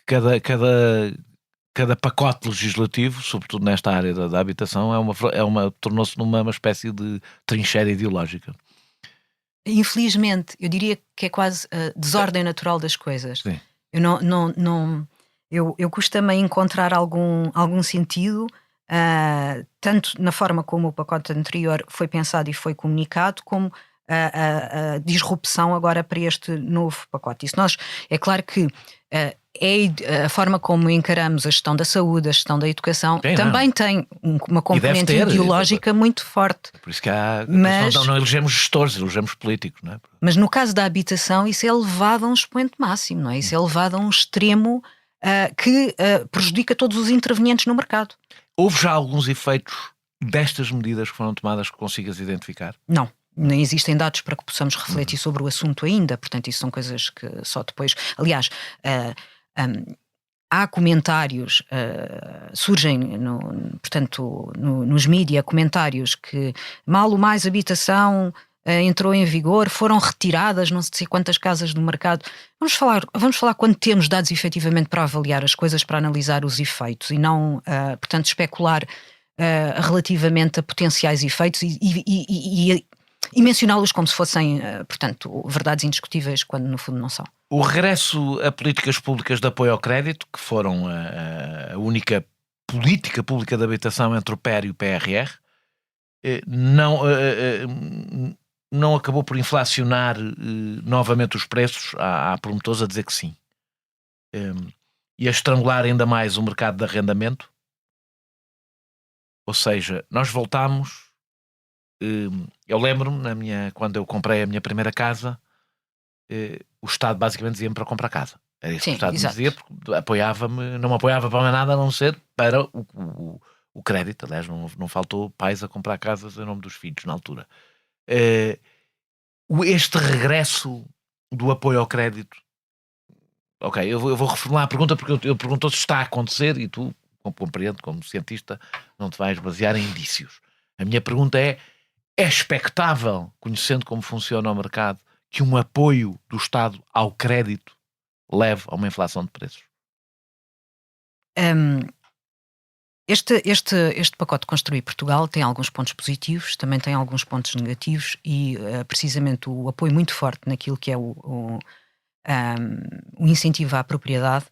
cada pacote legislativo, sobretudo nesta área da habitação, tornou-se numa espécie de trincheira ideológica. Infelizmente, eu diria que é quase a desordem natural das coisas. Sim. Eu custa-me encontrar algum sentido, tanto na forma como o pacote anterior foi pensado e foi comunicado, como a disrupção agora para este novo pacote. É claro que a forma como encaramos a gestão da saúde, a gestão da educação, também tem uma componente ideológica muito forte. Por isso que não elegemos gestores, elegemos políticos, não é? Mas no caso da habitação, isso é levado a um expoente máximo, não é? Isso é levado a um extremo que prejudica todos os intervenientes no mercado. Houve já alguns efeitos destas medidas que foram tomadas que consigas identificar? Não. Nem existem dados para que possamos refletir sobre o assunto ainda, portanto isso são coisas que só depois... Aliás, há comentários, surgem nos mídias comentários que mal ou mais habitação entrou em vigor, foram retiradas não sei quantas casas do mercado. Vamos falar quando temos dados efetivamente para avaliar as coisas, para analisar os efeitos e não, portanto, especular relativamente a potenciais efeitos e mencioná-los como se fossem, portanto, verdades indiscutíveis, quando no fundo não são. O regresso a políticas públicas de apoio ao crédito, que foram a única política pública de habitação entre o PER e o PRR, não acabou por inflacionar novamente os preços. Há promotores a dizer que sim. E a estrangular ainda mais o mercado de arrendamento. Ou seja, nós voltámos... Eu lembro-me, quando eu comprei a minha primeira casa, o Estado basicamente dizia-me para comprar casa. Era isso Sim, que o Estado me exato. dizia, porque não me apoiava para mais nada a não ser para o crédito. Aliás, não faltou pais a comprar casas em nome dos filhos na altura. Este regresso do apoio ao crédito. Ok, eu vou reformular a pergunta, porque eu perguntou se está a acontecer e tu, compreendo, como cientista, não te vais basear em indícios. A minha pergunta é expectável, conhecendo como funciona o mercado, que um apoio do Estado ao crédito leve a uma inflação de preços? Este pacote Construir Portugal tem alguns pontos positivos, também tem alguns pontos negativos e precisamente o apoio muito forte naquilo que é o incentivo à propriedade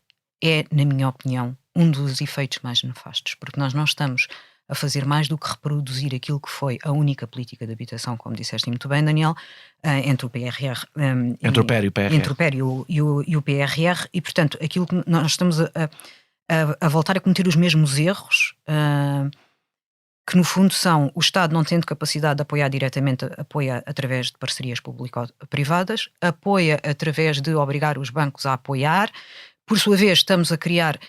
é, na minha opinião, um dos efeitos mais nefastos, porque nós não estamos a fazer mais do que reproduzir aquilo que foi a única política de habitação, como disseste muito bem, Daniel, entre o PRR, Entre o PER e o PRR. entre o PER e o PRR, e portanto aquilo que nós estamos a voltar a cometer os mesmos erros, que no fundo são o Estado não tendo capacidade de apoiar diretamente, apoia através de parcerias público-privadas, apoia através de obrigar os bancos a apoiar. Por sua vez, estamos a criar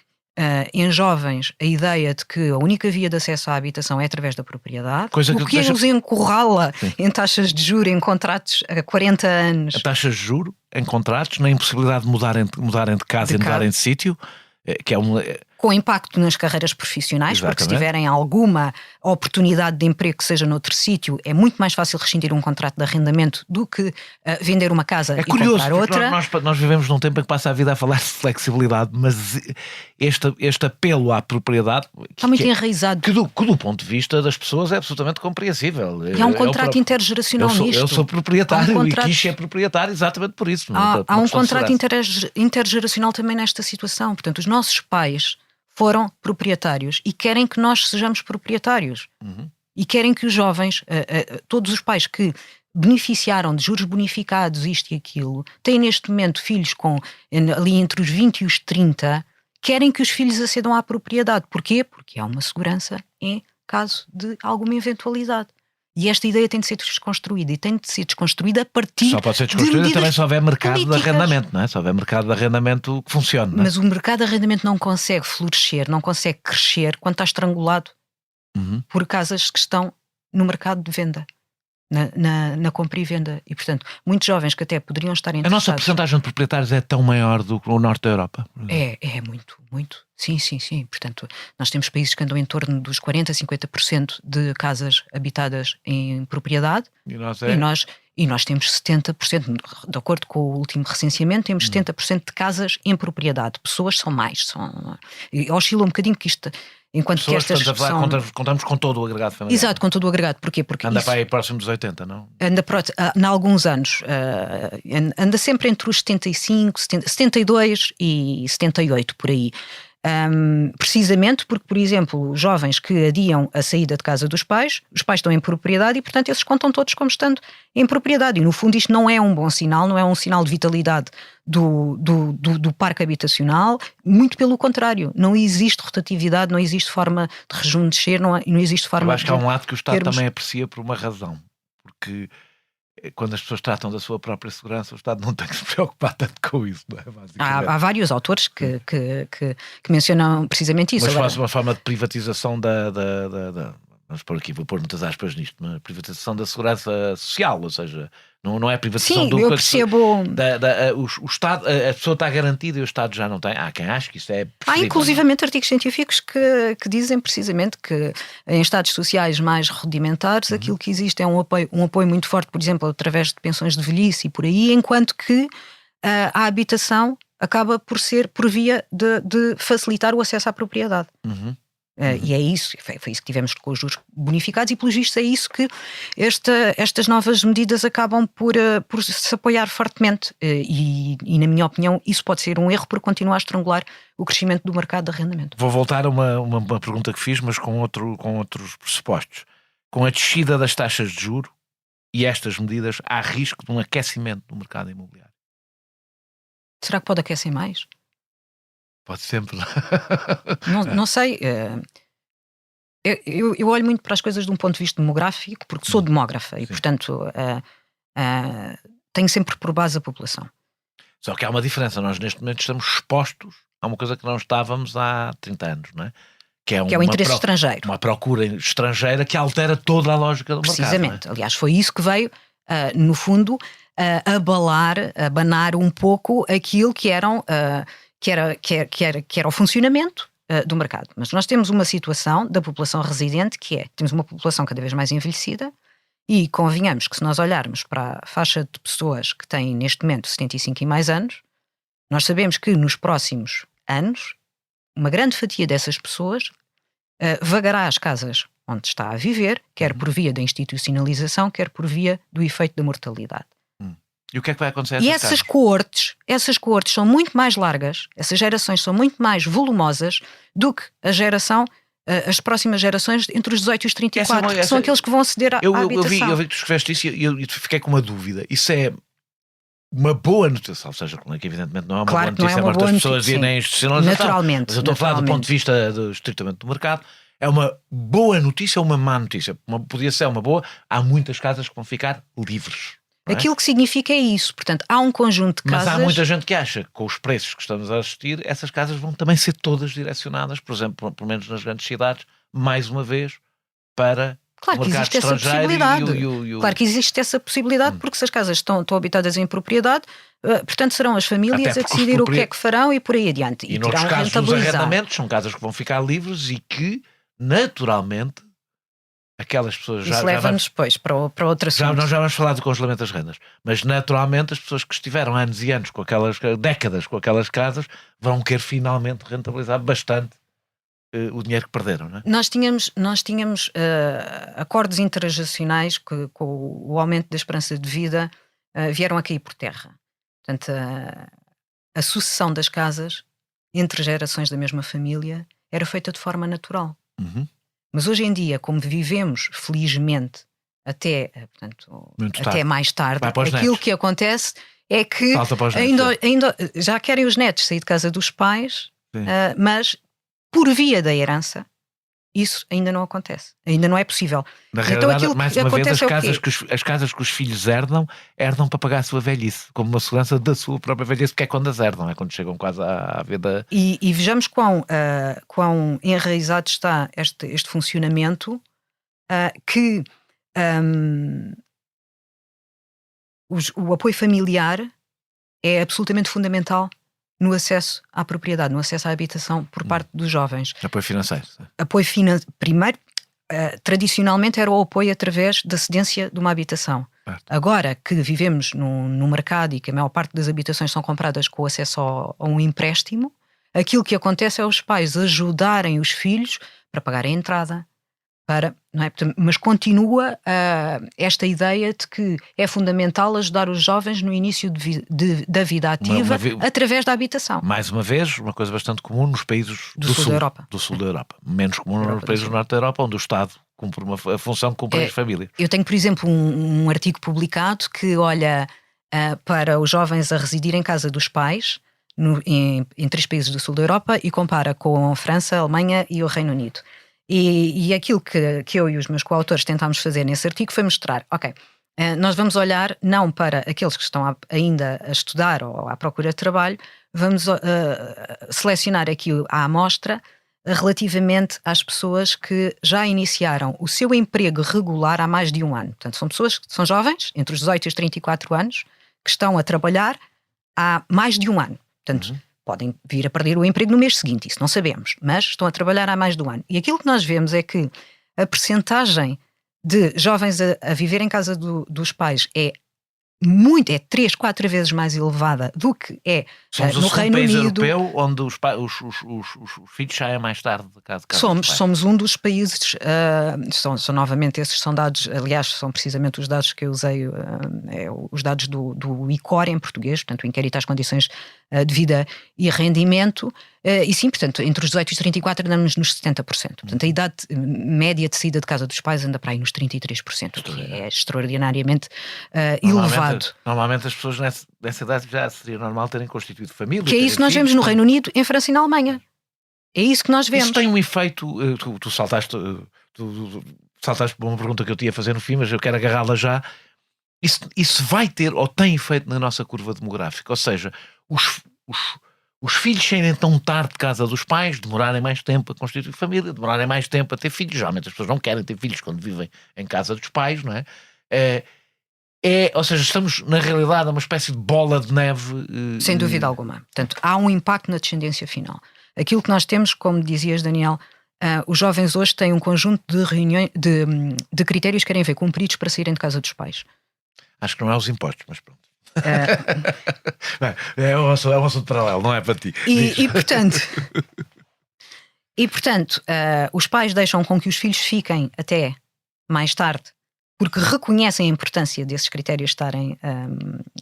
em jovens a ideia de que a única via de acesso à habitação é através da propriedade, o que os encurrala em taxas de juros, em contratos a 40 anos. A taxas de juros em contratos, na impossibilidade de mudarem de casa e mudarem de sítio, que é com impacto nas carreiras profissionais. Exatamente. Porque se tiverem alguma oportunidade de emprego que seja noutro sítio, é muito mais fácil rescindir um contrato de arrendamento do que vender uma casa e comprar outra. Nós vivemos num tempo em que passa a vida a falar de flexibilidade, mas este apelo à propriedade está muito enraizado. Que do ponto de vista das pessoas é absolutamente compreensível. E há um contrato intergeracional nisto. Eu sou proprietário e Kish é proprietário exatamente por isso. Há um contrato intergeracional também nesta situação. Portanto, os nossos pais foram proprietários e querem que nós sejamos proprietários. E querem que os jovens, todos os pais que beneficiaram de juros bonificados, isto e aquilo, têm neste momento filhos ali entre os 20 e os 30, querem que os filhos acedam à propriedade. Porquê? Porque há uma segurança em caso de alguma eventualidade. E esta ideia tem de ser desconstruída, e tem de ser desconstruída a partir. Só pode ser desconstruída também se houver mercado de arrendamento, não é? Se houver mercado de arrendamento que funcione. Não é? Mas o mercado de arrendamento não consegue florescer, não consegue crescer quando está estrangulado por casas que estão no mercado de venda, na compra e venda. E, portanto, muitos jovens que até poderiam estar interessados. A nossa porcentagem de proprietários é tão maior do que o norte da Europa? É muito. Sim. Portanto, nós temos países que andam em torno dos 40% a 50% de casas habitadas em propriedade. E nós temos 70%, de acordo com o último recenseamento, temos 70% de casas em propriedade. Pessoas são mais. Oscila um bocadinho que isto... Enquanto pessoas, que estas contamos com todo o agregado familiar. Exato, com todo o agregado. Porquê? Porque anda para aí próximo dos 80, não? Anda em alguns anos. Anda sempre entre os 75, 72 e 78, por aí. Precisamente porque, por exemplo, jovens que adiam a saída de casa dos pais, os pais estão em propriedade e, portanto, esses contam todos como estando em propriedade. E, no fundo, isto não é um bom sinal, não é um sinal de vitalidade do parque habitacional. Muito pelo contrário, não existe rotatividade, não existe forma de rejuvenescer, não existe forma de... Eu acho que há um lado que o Estado também aprecia por uma razão. Porque quando as pessoas tratam da sua própria segurança, o Estado não tem que se preocupar tanto com isso, não é? Há vários autores que mencionam precisamente isso. Mas faz uma forma de privatização vamos pôr aqui, vou pôr muitas aspas nisto, uma privatização da segurança social, ou seja, não é privatização Sim, eu percebo. O Estado, a pessoa está garantida e o Estado já não tem. Há quem ache que isso é preferível. Há inclusivamente artigos científicos que dizem precisamente que em estados sociais mais rudimentares aquilo que existe é um apoio muito forte, por exemplo, através de pensões de velhice e por aí, enquanto que a habitação acaba por ser por via de facilitar o acesso à propriedade. E é isso, foi isso que tivemos com os juros bonificados e pelos vistos é isso que estas novas medidas acabam por se apoiar fortemente e na minha opinião isso pode ser um erro por continuar a estrangular o crescimento do mercado de arrendamento. Vou voltar a uma pergunta que fiz, mas com outros pressupostos. Com a descida das taxas de juros e estas medidas, há risco de um aquecimento do mercado imobiliário? Será que pode aquecer mais? Pode sempre. Não sei. Eu olho muito para as coisas de um ponto de vista demográfico, porque sou demógrafa e, portanto, tenho sempre por base a população. Só que há uma diferença, nós neste momento estamos expostos a uma coisa que não estávamos há 30 anos, não é? Que é o interesse estrangeiro. Uma procura estrangeira que altera toda a lógica do mercado. Precisamente. Não é? Aliás, foi isso que veio, no fundo, abanar um pouco aquilo que era o funcionamento do mercado. Mas nós temos uma situação da população residente temos uma população cada vez mais envelhecida e convenhamos que se nós olharmos para a faixa de pessoas que têm neste momento 75 e mais anos, nós sabemos que nos próximos anos uma grande fatia dessas pessoas vagará às casas onde está a viver, quer por via da institucionalização, quer por via do efeito da mortalidade. E o que é que vai acontecer? E essas coortes são muito mais largas, essas gerações são muito mais volumosas do que as próximas gerações entre os 18 e os 34, que são aqueles que vão aceder à habitação. Eu vi que tu escreveste isso e eu fiquei com uma dúvida. Isso é uma boa notícia, ou seja, que evidentemente não é uma boa notícia para as pessoas e nem institucionalização. Naturalmente. Mas eu estou a falar do ponto de vista estritamente do mercado. É uma boa notícia ou uma má notícia? Podia ser uma boa. Há muitas casas que vão ficar livres. Aquilo que significa é isso. Portanto, há um conjunto de casas... Mas há muita gente que acha que com os preços que estamos a assistir, essas casas vão também ser todas direcionadas, por exemplo, pelo menos nas grandes cidades, mais uma vez, para Claro o que mercado existe essa possibilidade. Claro que existe essa possibilidade, porque se as casas estão habitadas em propriedade, portanto serão as famílias a decidir o que é que farão e por aí adiante. E noutros casos, os arrendamentos são casas que vão ficar livres e que, naturalmente, aquelas pessoas Isso leva-nos depois para outro assunto. Nós já vamos falar do congelamento das rendas, mas naturalmente as pessoas que estiveram anos e anos décadas com aquelas casas vão querer finalmente rentabilizar bastante o dinheiro que perderam, não é? Nós tínhamos acordos intergeracionais que com o aumento da esperança de vida vieram a cair por terra. Portanto, a sucessão das casas entre gerações da mesma família era feita de forma natural. Uhum. Mas hoje em dia, como vivemos, felizmente, até mais tarde, aquilo que acontece é que ainda já querem os netos sair de casa dos pais, mas por via da herança, isso ainda não acontece. Ainda não é possível. Na realidade, mais uma vez, as casas que os filhos herdam para pagar a sua velhice, como uma segurança da sua própria velhice, porque é quando as herdam, é quando chegam quase à vida. E vejamos quão enraizado está este funcionamento, que o apoio familiar é absolutamente fundamental no acesso à propriedade, no acesso à habitação por parte dos jovens. Apoio financeiro. Primeiro, tradicionalmente era o apoio através da cedência de uma habitação. Certo. Agora que vivemos no mercado e que a maior parte das habitações são compradas com acesso a um empréstimo, aquilo que acontece é os pais ajudarem os filhos para pagar a entrada, não é? Mas continua esta ideia de que é fundamental ajudar os jovens no início da vida ativa através da habitação. Mais uma vez, uma coisa bastante comum nos países do sul da Europa. Do sul da Europa. Menos comum nos países do norte da Europa, onde o Estado cumpre a função que cumpre as famílias. Eu tenho, por exemplo, um artigo publicado que olha para os jovens a residir em casa dos pais em 3 países do sul da Europa e compara com a França, a Alemanha e o Reino Unido. E aquilo que eu e os meus coautores tentámos fazer nesse artigo foi mostrar, nós vamos olhar não para aqueles que estão ainda a estudar ou à procura de trabalho, vamos selecionar aqui a amostra relativamente às pessoas que já iniciaram o seu emprego regular há mais de um ano. Portanto, são pessoas que são jovens, entre os 18 e os 34 anos, que estão a trabalhar há mais de um ano. Portanto, podem vir a perder o emprego no mês seguinte, isso não sabemos, mas estão a trabalhar há mais de um ano. E aquilo que nós vemos é que a percentagem de jovens a viver em casa dos pais é 3, 4 vezes mais elevada do que é no Reino Unido. Somos um país europeu onde os filhos saem mais tarde de casa. Somos um dos países, são novamente esses são dados, aliás, são precisamente os dados que eu usei, os dados do ICOR em português, portanto o Inquérito às Condições de Vida e Rendimento, e sim, portanto, entre os 18 e os 34 andamos nos 70%. Portanto, a idade média de saída de casa dos pais anda para aí nos 33%, o que é extraordinariamente elevado. Normalmente as pessoas nessa idade já seria normal terem constituído família. Que é isso que nós vemos no Reino Unido, em França e na Alemanha. É isso que nós vemos. Isso tem um efeito, tu saltaste para uma pergunta que eu te ia fazer no fim, mas eu quero agarrá-la já. isso vai ter ou tem efeito na nossa curva demográfica. Ou seja, os filhos saírem tão tarde de casa dos pais, demorarem mais tempo a constituir família, demorarem mais tempo a ter filhos. Geralmente as pessoas não querem ter filhos quando vivem em casa dos pais, não é? Ou seja, estamos na realidade a uma espécie de bola de neve. Sem dúvida alguma. Portanto, há um impacto na descendência final. Aquilo que nós temos, como dizias, Daniel, os jovens hoje têm um conjunto de reuniões, de critérios que querem ver cumpridos para saírem de casa dos pais. Acho que não é os impostos, mas pronto. É um assunto paralelo, não é para ti. E portanto, os pais deixam com que os filhos fiquem até mais tarde, porque reconhecem a importância desses critérios estarem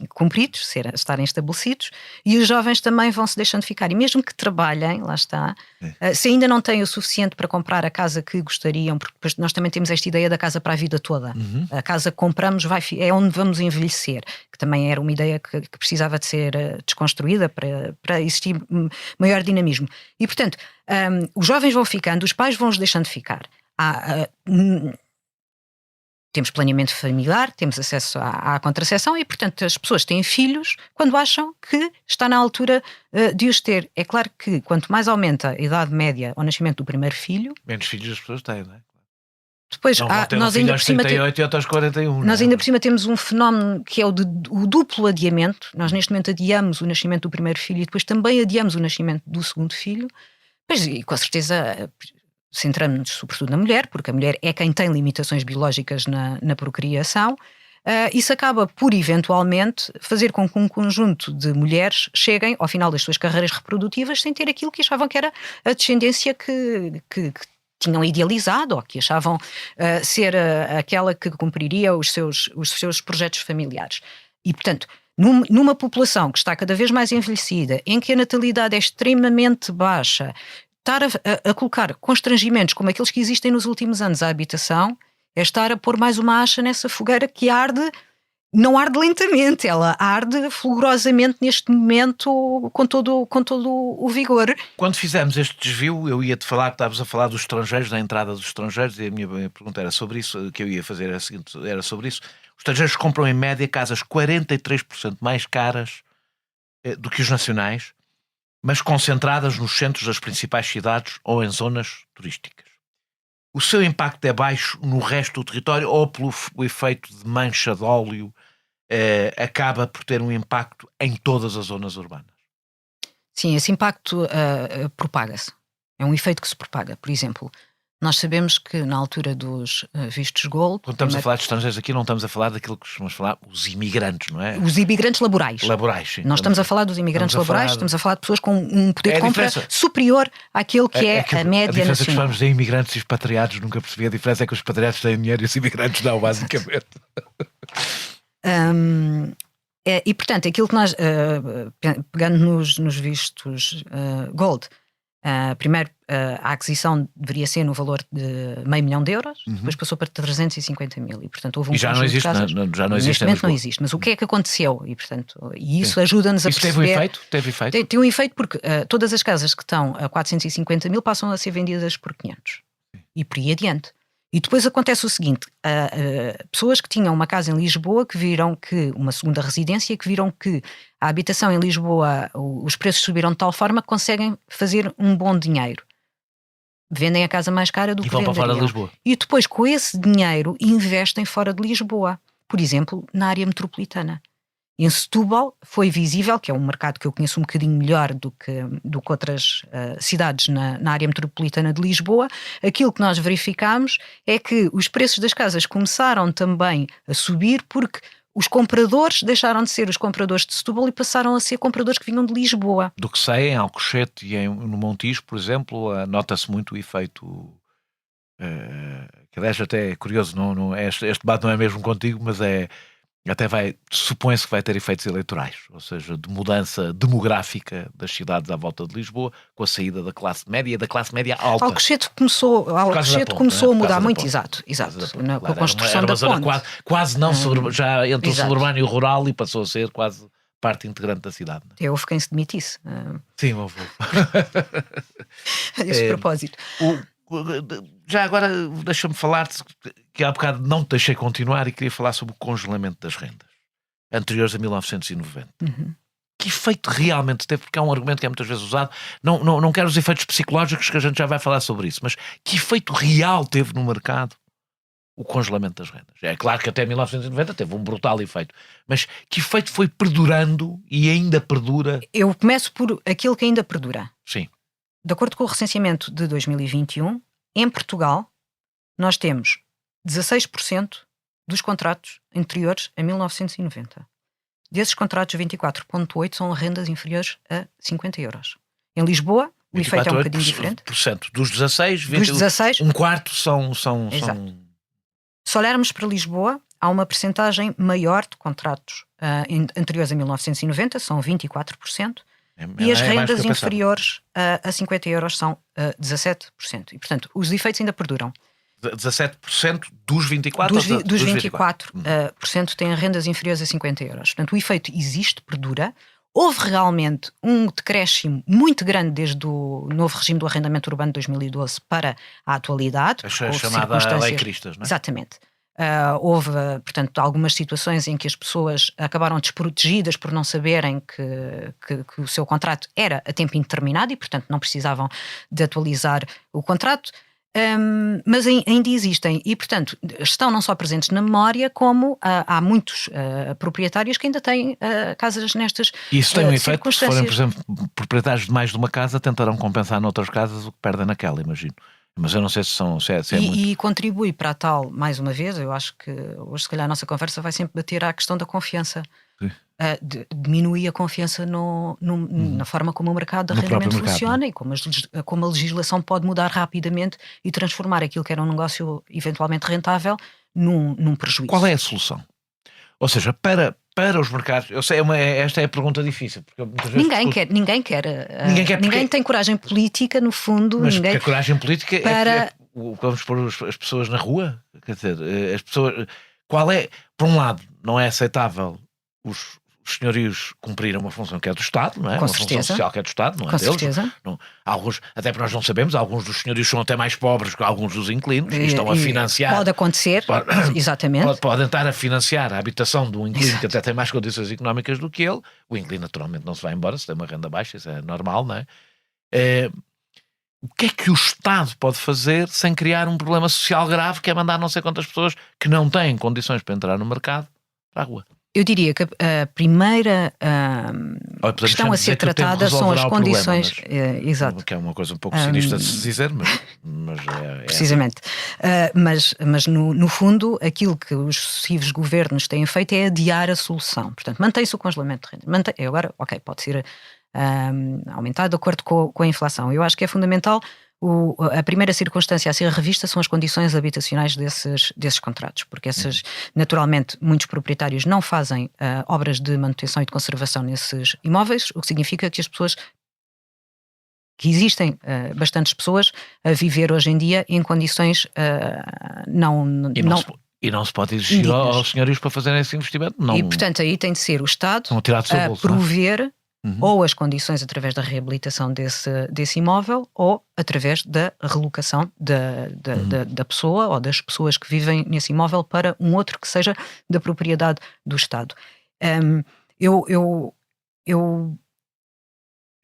cumpridos, estarem estabelecidos, e os jovens também vão se deixando ficar. E mesmo que trabalhem, lá está, se ainda não têm o suficiente para comprar a casa que gostariam, porque depois nós também temos esta ideia da casa para a vida toda. A casa que compramos é onde vamos envelhecer, que também era uma ideia que precisava de ser desconstruída para existir maior dinamismo. E portanto, os jovens vão ficando, os pais vão os deixando ficar. Temos planeamento familiar, temos acesso à contracepção e, portanto, as pessoas têm filhos quando acham que está na altura de os ter. É claro que quanto mais aumenta a idade média ao nascimento do primeiro filho... menos filhos as pessoas têm, não é? Depois, nós ainda por cima 38 e outros 41. Nós ainda por cima temos um fenómeno que é o duplo adiamento. Nós neste momento adiamos o nascimento do primeiro filho e depois também adiamos o nascimento do segundo filho. Pois, e com certeza... centramos-nos sobretudo na mulher, porque a mulher é quem tem limitações biológicas na procriação. Isso acaba por, eventualmente, fazer com que um conjunto de mulheres cheguem ao final das suas carreiras reprodutivas sem ter aquilo que achavam que era a descendência que tinham idealizado ou que achavam ser aquela que cumpriria os seus projetos familiares. E, portanto, numa população que está cada vez mais envelhecida, em que a natalidade é extremamente baixa, estar a colocar constrangimentos como aqueles que existem nos últimos anos à habitação é estar a pôr mais uma acha nessa fogueira que não arde lentamente, ela arde fulgurosamente neste momento com todo o vigor. Quando fizemos este desvio, eu ia-te falar que estavas a falar dos estrangeiros, da entrada dos estrangeiros, e a minha pergunta era sobre isso, que eu ia fazer era a seguinte, era sobre isso. Os estrangeiros compram em média casas 43% mais caras do que os nacionais, mas concentradas nos centros das principais cidades ou em zonas turísticas. O seu impacto é baixo no resto do território ou pelo efeito de mancha de óleo acaba por ter um impacto em todas as zonas urbanas? Sim, esse impacto propaga-se. É um efeito que se propaga. Por exemplo, nós sabemos que na altura dos vistos gold... Quando estamos a falar de estrangeiros aqui, não estamos a falar daquilo que costumamos falar, os imigrantes, não é? Os imigrantes laborais. Laborais, sim. Nós estamos a falar dos imigrantes laborais, estamos a falar de pessoas com um poder de compra superior àquele que é a média nacional. A diferença que falamos de imigrantes e expatriados, nunca percebi. A diferença é que os expatriados têm dinheiro e os imigrantes não, basicamente. E, portanto, aquilo que nós, pegando nos vistos gold, primeiro a aquisição deveria ser no valor de €500 mil, depois passou para 350 mil e, portanto, houve um já não existe, já não existe. Neste momento não existe, mas o que é que aconteceu? E, portanto, isso ajuda-nos a perceber. Isso teve um efeito? Teve efeito? Tem um efeito porque todas as casas que estão a 450 mil passam a ser vendidas por 500 e por aí adiante. E depois acontece o seguinte, pessoas que tinham uma casa em Lisboa, que viram que, uma segunda residência, que viram que a habitação em Lisboa, os preços subiram de tal forma que conseguem fazer um bom dinheiro. Vendem a casa mais cara do que venderiam. E vão para fora de Lisboa. E depois, com esse dinheiro, investem fora de Lisboa. Por exemplo, na área metropolitana. Em Setúbal foi visível, que é um mercado que eu conheço um bocadinho melhor do que outras cidades na área metropolitana de Lisboa. Aquilo que nós verificámos é que os preços das casas começaram também a subir porque os compradores deixaram de ser os compradores de Setúbal e passaram a ser compradores que vinham de Lisboa. Do que sei, em Alcochete e no Montijo, por exemplo, nota-se muito o efeito... que aliás até é curioso, este debate não é mesmo contigo, mas supõe-se que vai ter efeitos eleitorais, ou seja, de mudança demográfica das cidades à volta de Lisboa, com a saída da classe média e da classe média alta. Alcochete começou a mudar muito, exato, com a construção da ponte. Quase não já entre o suburbano e o rural e passou a ser quase parte integrante da cidade. Houve quem se demitisse. Sim, houve. A esse propósito. Já agora deixa-me falar que há bocado não te deixei continuar e queria falar sobre o congelamento das rendas anteriores a 1990. Que efeito realmente teve? Porque é um argumento que é muitas vezes usado. Não quero os efeitos psicológicos, que a gente já vai falar sobre isso, mas que efeito real teve no mercado o congelamento das rendas? É claro que até 1990 teve um brutal efeito, mas que efeito foi perdurando e ainda perdura? Eu começo por aquilo que ainda perdura. Sim. De acordo com o recenseamento de 2021, em Portugal, nós temos 16% dos contratos anteriores a 1990. Desses contratos, 24,8% são rendas inferiores a 50 euros. Em Lisboa, o efeito é um bocadinho diferente. Dos 16, Dos 16, um quarto são... Exato. Se olharmos para Lisboa, há uma percentagem maior de contratos anteriores a 1990, são 24%, e as rendas inferiores a 50 euros são 17%. E, portanto, os efeitos ainda perduram. 17% dos 24%? Dos 24% têm rendas inferiores a 50 euros. Portanto, o efeito existe, perdura. Houve realmente um decréscimo muito grande desde o novo regime do arrendamento urbano de 2012 para a atualidade. A chamada Lei Cristas, não é? Exatamente. Houve, portanto, algumas situações em que as pessoas acabaram desprotegidas por não saberem que o seu contrato era a tempo indeterminado e, portanto, não precisavam de atualizar o contrato. Mas ainda existem e, portanto, estão não só presentes na memória, como há muitos proprietários que ainda têm casas nestas circunstâncias. Isso tem um efeito, se forem, por exemplo, proprietários de mais de uma casa, tentarão compensar noutras casas o que perdem naquela, imagino. Mas eu não sei se é muito... E contribui para a tal, mais uma vez, eu acho que hoje se calhar a nossa conversa vai sempre bater à questão da confiança. Diminui a confiança na forma como o mercado de arrendamento funciona e como a legislação pode mudar rapidamente e transformar aquilo que era um negócio eventualmente rentável num prejuízo. Qual é a solução? Ou seja, para os mercados, eu sei, esta é a pergunta difícil. Porque muitas vezes ninguém tem coragem política, no fundo. Mas a coragem política é vamos pôr as pessoas na rua? Quer dizer, as pessoas... Qual é... Por um lado, não é aceitável os senhorios cumpriram uma função que é do Estado, não é? Uma função social que é do Estado, não é deles. Certeza. Não, alguns, até porque nós não sabemos, alguns dos senhorios são até mais pobres que alguns dos inquilinos e estão a financiar. Pode acontecer, exatamente. Podem estar a financiar a habitação de um inquilino que até tem mais condições económicas do que ele. O inquilino naturalmente não se vai embora se tem uma renda baixa, isso é normal, não é? O que é que o Estado pode fazer sem criar um problema social grave, que é mandar não sei quantas pessoas que não têm condições para entrar no mercado para a rua? Eu diria que a primeira questão a ser tratada são as condições. Exato. Que é uma coisa um pouco sinistra de se dizer, mas é precisamente. Assim. Mas no fundo, aquilo que os sucessivos governos têm feito é adiar a solução. Portanto, mantém-se o congelamento de renda. Agora, pode ser aumentado de acordo com a inflação. Eu acho que é fundamental. A primeira circunstância a ser revista são as condições habitacionais desses contratos, porque naturalmente muitos proprietários não fazem obras de manutenção e de conservação nesses imóveis, o que significa que existem bastantes pessoas a viver hoje em dia em condições E não se pode exigir aos senhorios para fazerem esse investimento. Não. E portanto aí tem de ser o Estado a prover ou as condições através da reabilitação desse imóvel ou através da relocação da pessoa ou das pessoas que vivem nesse imóvel para um outro que seja da propriedade do Estado. Eu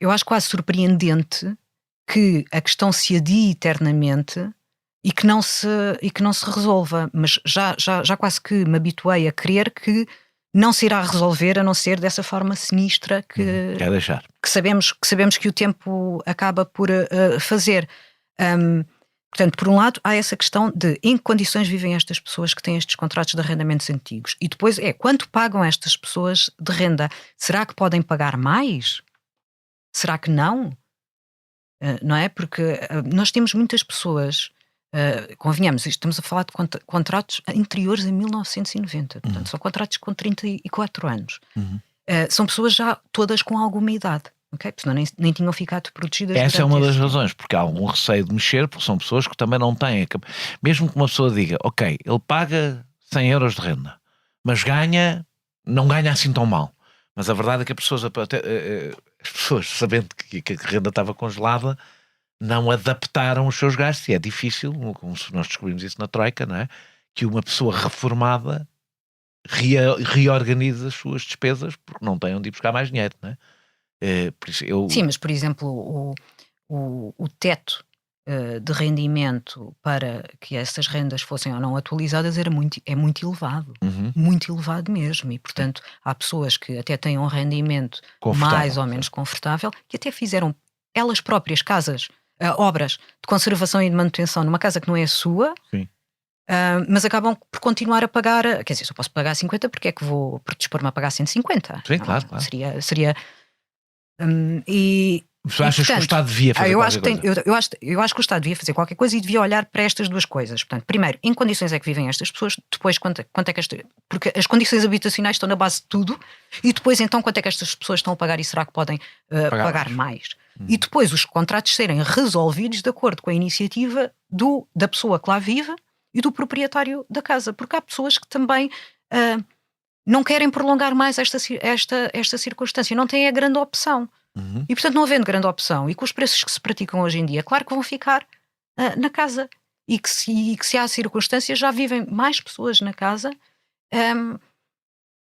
acho quase surpreendente que a questão se adie eternamente e que não se resolva, mas já quase que me habituei a crer que não se irá resolver a não ser dessa forma sinistra que sabemos que o tempo acaba por fazer. Portanto, por um lado, há essa questão de em que condições vivem estas pessoas que têm estes contratos de arrendamentos antigos. E depois quanto pagam estas pessoas de renda? Será que podem pagar mais? Será que não? Não é? Porque nós temos muitas pessoas... convenhamos, estamos a falar de contratos anteriores a 1990, portanto são contratos com 34 anos. São pessoas já todas com alguma idade, ok? Senão nem tinham ficado protegidas. Essa é uma das razões, porque há algum receio de mexer, porque são pessoas que também não têm, mesmo que uma pessoa diga, ok, ele paga 100 euros de renda, mas não ganha assim tão mal. Mas a verdade é que as pessoas sabendo que a renda estava congelada, não adaptaram os seus gastos, e é difícil, como nós descobrimos isso na Troika, não é? Que uma pessoa reformada reorganiza as suas despesas porque não tem onde ir buscar mais dinheiro, não é? Por isso Sim, mas por exemplo o teto de rendimento para que essas rendas fossem ou não atualizadas é muito elevado, muito elevado mesmo, e portanto há pessoas que até têm um rendimento mais ou menos confortável, que até fizeram elas próprias obras de conservação e de manutenção numa casa que não é a sua. Sim. Mas acabam por continuar a pagar, quer dizer, se eu posso pagar 50, porque é que vou predispor-me a pagar 150? Sim, claro. Seria achas que o Estado devia fazer qualquer coisa? Eu acho que o Estado devia fazer qualquer coisa e devia olhar para estas duas coisas. Portanto, primeiro, em que condições é que vivem estas pessoas, depois quanto é que porque as condições habitacionais estão na base de tudo, e depois então quanto é que estas pessoas estão a pagar e será que podem pagar mais? E depois os contratos serem resolvidos de acordo com a iniciativa da pessoa que lá vive e do proprietário da casa, porque há pessoas que também não querem prolongar mais esta circunstância, não têm a grande opção. E portanto, não havendo grande opção e com os preços que se praticam hoje em dia, claro que vão ficar na casa, e que se há circunstâncias já vivem mais pessoas na casa,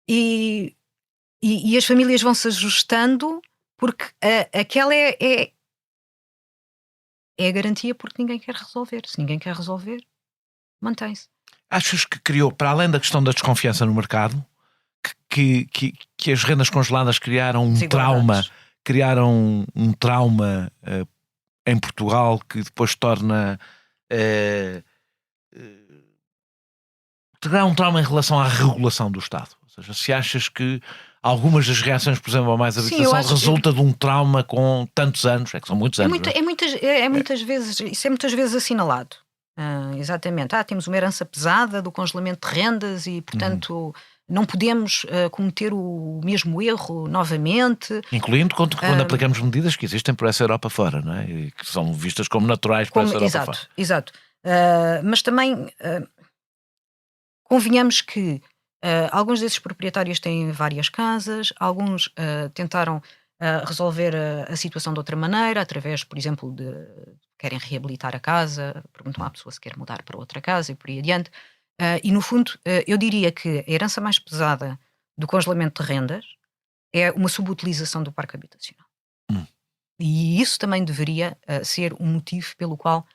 e as famílias vão se ajustando, porque aquela é a garantia, porque ninguém quer resolver. Se ninguém quer resolver, mantém-se. Achas que criou, para além da questão da desconfiança no mercado, que as rendas congeladas criaram um trauma em Portugal que depois torna terá um trauma em relação à regulação do Estado? Ou seja, se achas que algumas das reações, por exemplo, a mais habitação, resulta de um trauma com tantos anos, é que são muitos anos. Muitas vezes, isso é muitas vezes assinalado. Exatamente. Temos uma herança pesada do congelamento de rendas e, portanto, não podemos cometer o mesmo erro novamente. Incluindo quando aplicamos medidas que existem por essa Europa fora, não é? E que são vistas como naturais por essa Europa fora. Exato. Mas também convenhamos que alguns desses proprietários têm várias casas, alguns tentaram resolver a situação de outra maneira, através, por exemplo, querem reabilitar a casa, perguntam à pessoa se quer mudar para outra casa e por aí adiante. E no fundo, eu diria que a herança mais pesada do congelamento de rendas é uma subutilização do parque habitacional. E isso também deveria ser um motivo pelo qual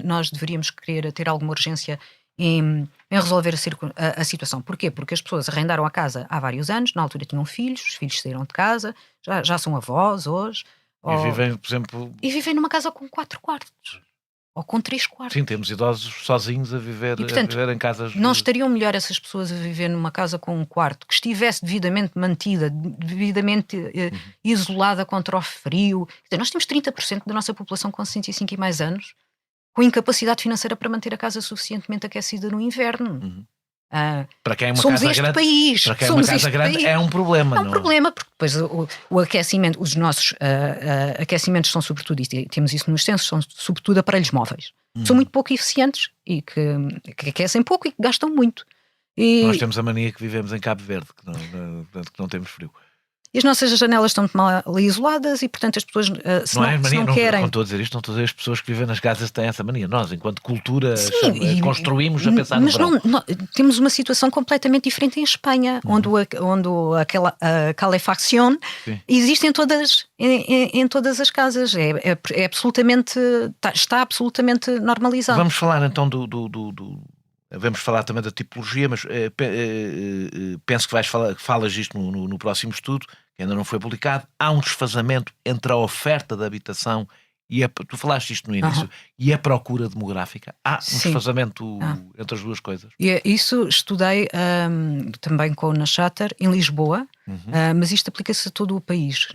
nós deveríamos querer ter alguma urgência em resolver a situação. Porquê? Porque as pessoas arrendaram a casa há vários anos, na altura tinham filhos, os filhos saíram de casa, já são avós hoje. E vivem, por exemplo... E vivem numa casa com 4 quartos. Ou com 3 quartos. Sim, temos idosos sozinhos a viver em casas... Não estariam melhor essas pessoas a viver numa casa com um quarto que estivesse devidamente mantida, devidamente isolada contra o frio? Nós temos 30% da nossa população com 65 e mais anos com incapacidade financeira para manter a casa suficientemente aquecida no inverno. Para quem é uma somos casa este grande, país. para quem é uma casa grande é um problema. É um problema, porque depois o aquecimento, os nossos aquecimentos são sobretudo, e temos isso nos censos, são sobretudo aparelhos móveis. São muito pouco eficientes e que aquecem pouco e que gastam muito. Nós temos a mania que vivemos em Cabo Verde, que não temos frio. E as nossas janelas estão muito mal isoladas e, portanto, as pessoas se não querem... Não estou a dizer isto, não estou a dizer as pessoas que vivem nas casas têm essa mania. Nós, enquanto cultura, construímos a pensar no verão. Temos uma situação completamente diferente em Espanha, onde a calefacción existe em todas as casas. É absolutamente... Está absolutamente normalizado. Vamos falar então Vamos falar também da tipologia, mas penso que falas disto no próximo estudo, que ainda não foi publicado. Há um desfazamento entre a oferta de habitação e tu falaste isto no início, e a procura demográfica. Há um desfazamento entre as duas coisas. Isso estudei também com o Nashater, em Lisboa, mas isto aplica-se a todo o país.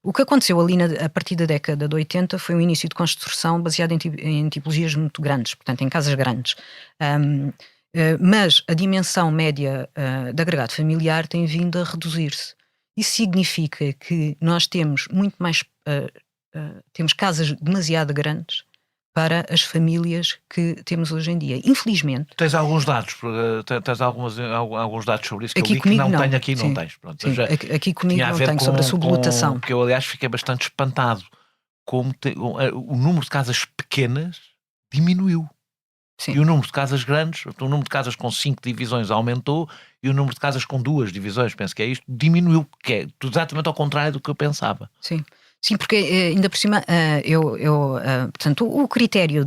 O que aconteceu ali a partir da década de 80 foi um início de construção baseado em tipologias muito grandes, portanto em casas grandes. Mas a dimensão média de agregado familiar tem vindo a reduzir-se. Isso significa que nós temos muito mais... temos casas demasiado grandes para as famílias que temos hoje em dia. Infelizmente. Tens alguns dados, alguns dados sobre isso que aqui eu li que não tenho aqui, não tens. Pronto, aqui comigo não tenho, sobre a sublotação. Porque eu, aliás, fiquei bastante espantado como o número de casas pequenas diminuiu. Sim. E o número de casas grandes, o número de casas com 5 divisões aumentou e o número de casas com 2 divisões, penso que é isto, diminuiu, que é exatamente ao contrário do que eu pensava. Sim, sim, porque ainda por cima, portanto, o critério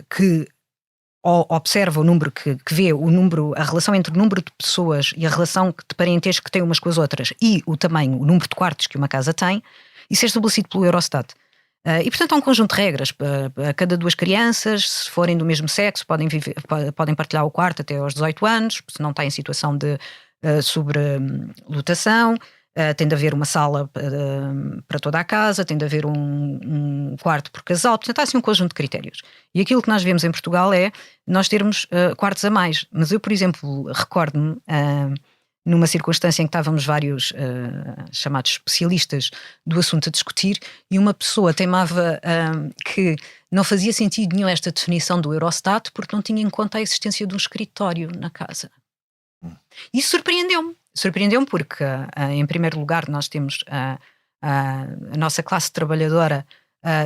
que observa o número, que vê o número, a relação entre o número de pessoas e a relação de parentesco que tem umas com as outras e o tamanho, o número de quartos que uma casa tem, isso é estabelecido pelo Eurostat. E portanto há um conjunto de regras para cada 2 crianças, se forem do mesmo sexo podem partilhar o quarto até aos 18 anos, se não está em situação de sobrelotação. Tem de haver uma sala para toda a casa, tem de haver um quarto por casal, portanto há assim um conjunto de critérios. E aquilo que nós vemos em Portugal é nós termos quartos a mais. Mas eu, por exemplo, recordo-me numa circunstância em que estávamos vários chamados especialistas do assunto a discutir, e uma pessoa teimava que não fazia sentido nenhum esta definição do Eurostat porque não tinha em conta a existência de um escritório na casa. Isso surpreendeu-me. Surpreendeu-me porque, em primeiro lugar, nós temos a nossa classe trabalhadora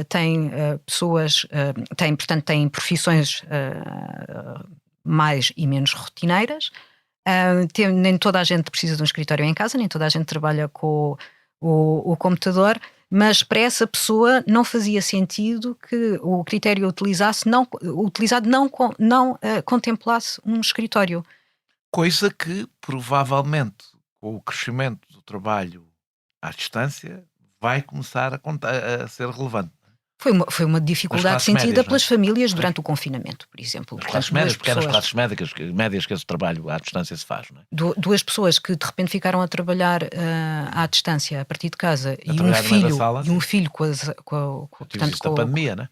tem pessoas, portanto, tem profissões mais e menos rotineiras. Nem toda a gente precisa de um escritório em casa, nem toda a gente trabalha com o computador, mas para essa pessoa não fazia sentido que o critério utilizado não contemplasse um escritório. Coisa que, provavelmente, com o crescimento do trabalho à distância, vai começar a ser relevante. Foi uma dificuldade sentida médias, pelas famílias durante o confinamento, por exemplo. As classes médias, pequenas classes médias que esse trabalho à distância se faz, não é? 2 pessoas que de repente ficaram a trabalhar à distância, a partir de casa, e um filho portanto, da pandemia, não é?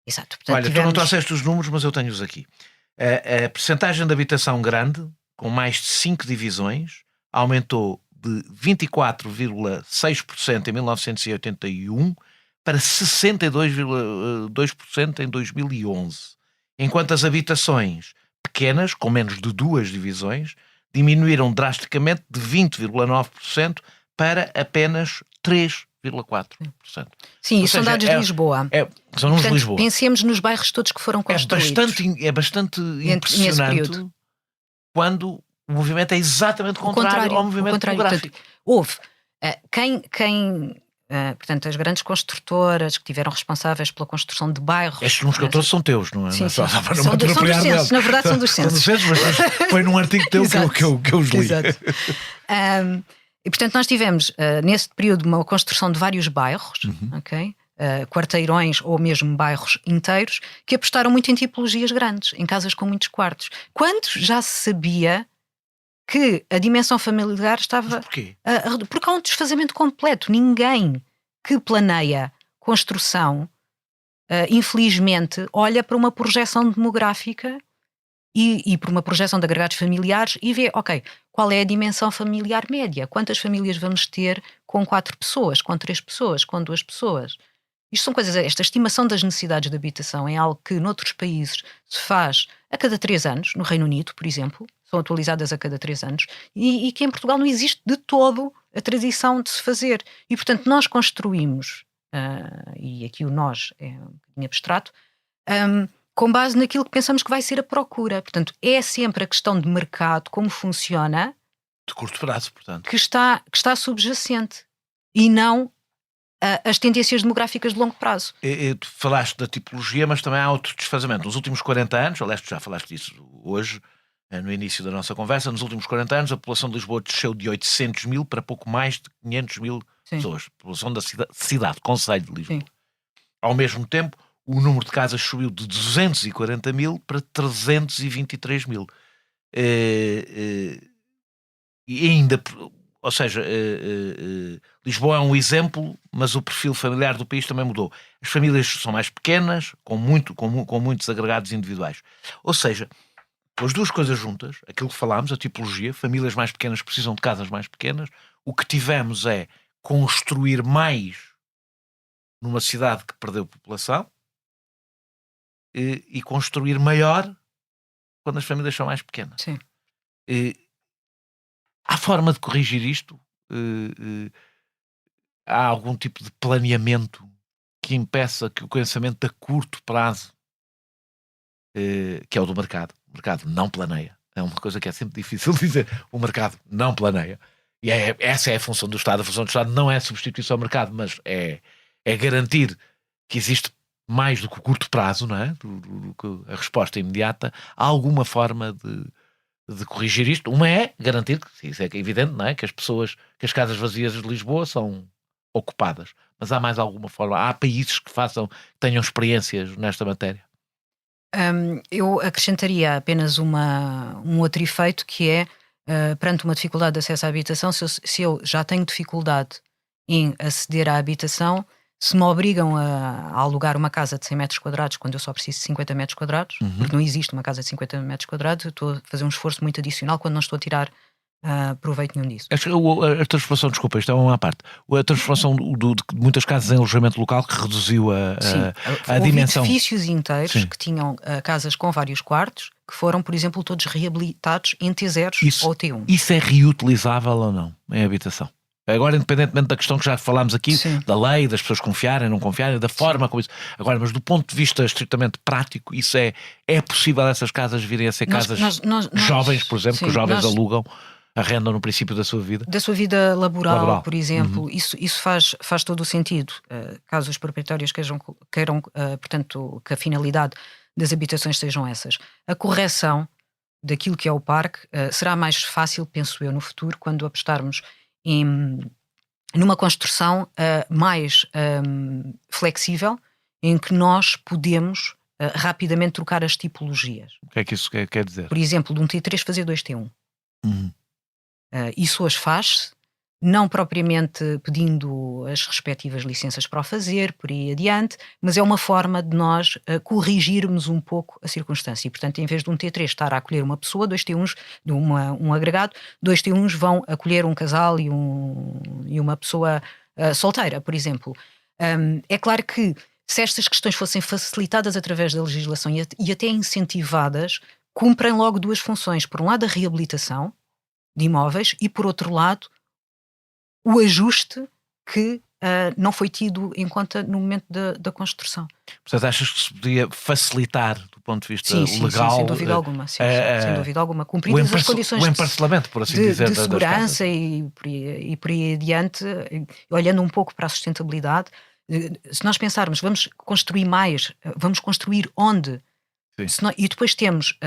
Exato. Portanto, olha, tu não trouxeste os números, mas eu tenho-os aqui. A percentagem de habitação grande, com mais de 5 divisões, aumentou de 24,6% em 1981 para 62,2% em 2011, enquanto as habitações pequenas, com menos de 2 divisões, diminuíram drasticamente de 20,9% para apenas 3,4%. Sim, isso são dados de Lisboa. São números de Lisboa. Pensemos nos bairros todos que foram construídos. É bastante impressionante quando o movimento é exatamente contrário ao movimento demográfico. Houve portanto, as grandes construtoras que tiveram responsáveis pela construção de bairros. Estes números que eu trouxe são teus, não é? Sim, são dos censos, na verdade são dos censos. Mas foi num artigo teu que eu os li. Exato. E portanto nós tivemos, nesse período, uma construção de vários bairros, ok? Quarteirões ou mesmo bairros inteiros, que apostaram muito em tipologias grandes, em casas com muitos quartos. Quando já se sabia que a dimensão familiar estava... Mas porquê? Porque há um desfazamento completo. Ninguém que planeia construção, infelizmente, olha para uma projeção demográfica e para uma projeção de agregados familiares e vê, ok, qual é a dimensão familiar média? Quantas famílias vamos ter com 4 pessoas, com 3 pessoas, com 2 pessoas? Isto são coisas, esta estimação das necessidades de habitação é algo que noutros países se faz a cada 3 anos, no Reino Unido, por exemplo, são atualizadas a cada 3 anos, e que em Portugal não existe de todo a tradição de se fazer. E, portanto, nós construímos, e aqui o nós é um bocadinho abstrato, com base naquilo que pensamos que vai ser a procura. Portanto, é sempre a questão de mercado, como funciona... De curto prazo, portanto. Que está subjacente, e não as tendências demográficas de longo prazo. Tu falaste da tipologia, mas também há outro desfazamento. Nos últimos 40 anos, aliás, tu já falaste disso hoje, no início da nossa conversa, nos últimos 40 anos a população de Lisboa desceu de 800 mil para pouco mais de 500 mil pessoas. A população da cidade, concelho de Lisboa. Sim. Ao mesmo tempo, o número de casas subiu de 240 mil para 323 mil. E ainda... Ou seja, Lisboa é um exemplo, mas o perfil familiar do país também mudou. As famílias são mais pequenas, com muitos agregados individuais. Ou seja, com as duas coisas juntas, aquilo que falámos, a tipologia, famílias mais pequenas precisam de casas mais pequenas, o que tivemos é construir mais numa cidade que perdeu população e construir maior quando as famílias são mais pequenas. Sim. Há forma de corrigir isto? há algum tipo de planeamento que impeça que o pensamento a curto prazo, que é o do mercado. O mercado não planeia. É uma coisa que é sempre difícil dizer. O mercado não planeia. E essa é a função do Estado. A função do Estado não é substituição ao mercado, mas é garantir que existe mais do que o curto prazo, não é? Do que a resposta imediata. Há alguma forma de corrigir isto. Uma é garantir, que isso é evidente, não é? Que as casas vazias de Lisboa são ocupadas. Mas há mais alguma forma? Há países que tenham experiências nesta matéria? Eu acrescentaria apenas um outro efeito, que é, perante uma dificuldade de acesso à habitação, se eu já tenho dificuldade em aceder à habitação, se me obrigam a alugar uma casa de 100 metros quadrados quando eu só preciso de 50 metros quadrados, porque não existe uma casa de 50 metros quadrados, eu estou a fazer um esforço muito adicional quando não estou a tirar proveito nenhum disso. A transformação, desculpa, isto é uma parte. A transformação de muitas casas em alojamento local que reduziu a dimensão. Houve edifícios inteiros Sim. que tinham casas com vários quartos, que foram, por exemplo, todos reabilitados em T0 ou T1. Isso é reutilizável ou não em habitação? Agora, independentemente da questão que já falámos aqui, Sim. da lei, das pessoas confiarem, não confiarem, da forma como isso. Agora, mas do ponto de vista estritamente prático, isso é possível essas casas virem a ser casas jovens, por exemplo, que os jovens alugam, arrendam no princípio da sua vida? Da sua vida laboral. Por exemplo, isso faz todo o sentido. Caso os proprietários queiram, portanto, que a finalidade das habitações sejam essas. A correção daquilo que é o parque será mais fácil, penso eu, no futuro, quando apostarmos numa construção mais flexível, em que nós podemos rapidamente trocar as tipologias. O que é que isso quer dizer? Por exemplo, de um T3 fazer 2 T1. Isso hoje faz-se, não propriamente pedindo as respectivas licenças para o fazer, por aí adiante, mas é uma forma de nós corrigirmos um pouco a circunstância. E, portanto, em vez de um T3 estar a acolher uma pessoa, 2 T1s, um agregado, 2 T1s vão acolher um casal e uma pessoa solteira, por exemplo. É claro que se estas questões fossem facilitadas através da legislação e até incentivadas, cumprem logo duas funções. Por um lado, a reabilitação de imóveis e, por outro lado, o ajuste que não foi tido em conta no momento da construção. Portanto, achas que se podia facilitar do ponto de vista Sim, legal? sem dúvida alguma. Sem dúvida alguma. Cumpridas as condições o emparcelamento, por assim dizer, de segurança e por aí adiante, olhando um pouco para a sustentabilidade. Se nós pensarmos, vamos construir mais, vamos construir onde? E depois temos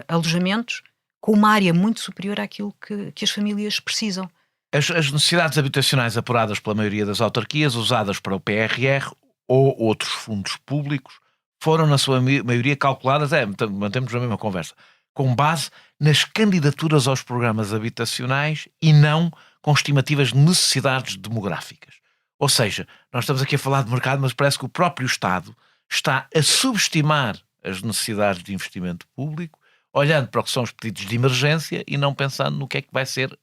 alojamentos com uma área muito superior àquilo que as famílias precisam. As necessidades habitacionais apuradas pela maioria das autarquias, usadas para o PRR ou outros fundos públicos, foram, na sua maioria, calculadas, mantemos a mesma conversa, com base nas candidaturas aos programas habitacionais e não com estimativas de necessidades demográficas. Ou seja, nós estamos aqui a falar de mercado, mas parece que o próprio Estado está a subestimar as necessidades de investimento público, olhando para o que são os pedidos de emergência e não pensando no que é que vai ser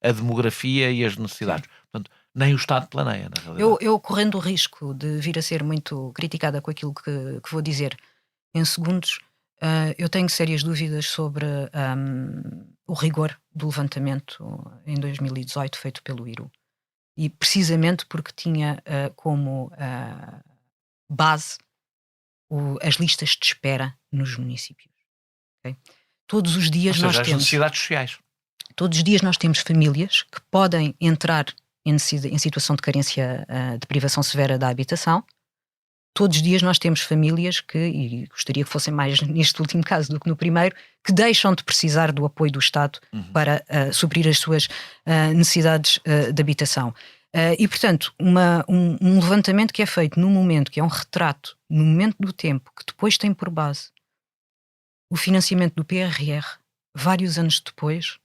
a demografia e as necessidades. Portanto, nem o Estado planeia, na realidade. Eu correndo o risco de vir a ser muito criticada com aquilo que vou dizer em segundos, eu tenho sérias dúvidas sobre o rigor do levantamento em 2018 feito pelo IRU. E precisamente porque tinha como base as listas de espera nos municípios. Okay? Todos os dias nós temos necessidades sociais. Todos os dias nós temos famílias que podem entrar em situação de carência de privação severa da habitação. Todos os dias nós temos famílias que, e gostaria que fossem mais neste último caso do que no primeiro, que deixam de precisar do apoio do Estado para suprir as suas necessidades de habitação. E, portanto, um levantamento que é feito num momento, que é um retrato, no momento do tempo, que depois tem por base o financiamento do PRR, vários anos depois,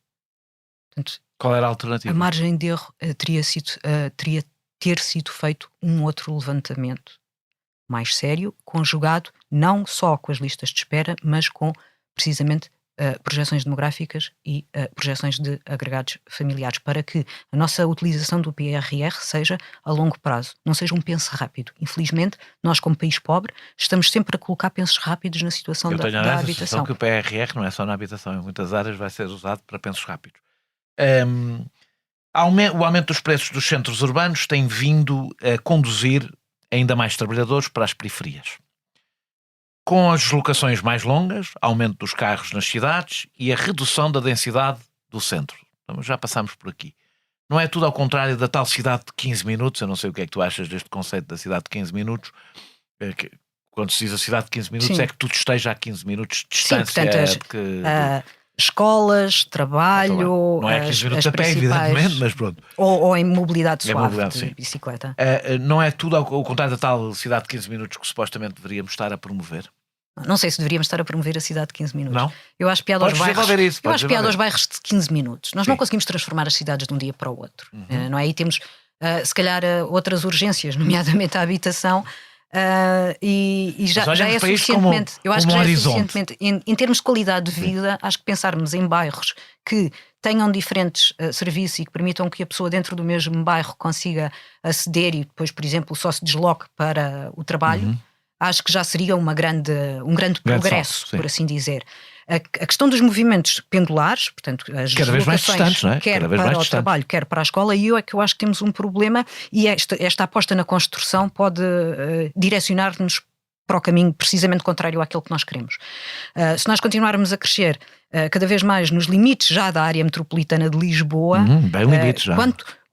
portanto, qual era a alternativa? A margem de erro teria ter sido feito um outro levantamento mais sério, conjugado não só com as listas de espera, mas com, precisamente, projeções demográficas e projeções de agregados familiares, para que a nossa utilização do PRR seja a longo prazo, não seja um penso rápido. Infelizmente, nós como país pobre estamos sempre a colocar pensos rápidos na situação da habitação. Eu tenho a sensação que o PRR não é só na habitação, em muitas áreas vai ser usado para pensos rápidos. O aumento dos preços dos centros urbanos tem vindo a conduzir ainda mais trabalhadores para as periferias. Com as deslocações mais longas, aumento dos carros nas cidades e a redução da densidade do centro. Então, já passámos por aqui. Não é tudo ao contrário da tal cidade de 15 minutos, eu não sei o que é que tu achas deste conceito da cidade de 15 minutos. Quando se diz a cidade de 15 minutos, Sim. é que tudo esteja a 15 minutos de distância. Sim, portanto, escolas, trabalho, não é 15 minutos as a pé, principais, evidentemente, mas pronto. ou em mobilidade Em suave, mobilidade, de sim. bicicleta. Não é tudo ao contrário da tal cidade de 15 minutos que supostamente deveríamos estar a promover? Não sei se deveríamos estar a promover a cidade de 15 minutos. Não? Eu acho piada aos Podes bairros. desenvolver isso, Eu podes acho piada aos desenvolver. bairros de 15 minutos. Nós Sim. não conseguimos transformar as cidades de um dia para o outro. Uhum. Não é? E temos, se calhar, outras urgências, nomeadamente a habitação. E já olhamos é para isto suficientemente. como Eu acho que um já é horizonte. suficientemente. Em termos de qualidade de vida, acho que pensarmos em bairros que tenham diferentes serviços e que permitam que a pessoa dentro do mesmo bairro consiga aceder e depois, por exemplo, só se desloque para o trabalho. Uhum. Acho que já seria um grande progresso, salto, sim. por assim dizer. A questão dos movimentos pendulares, portanto, as Cada vez mais deslocações, distantes, não é? quer Cada vez para mais o distantes. trabalho, quer para a escola, e eu acho que temos um problema e esta aposta na construção pode direcionar-nos para o caminho precisamente contrário àquele que nós queremos. Se nós continuarmos a crescer cada vez mais nos limites já da área metropolitana de Lisboa, Bem limites já.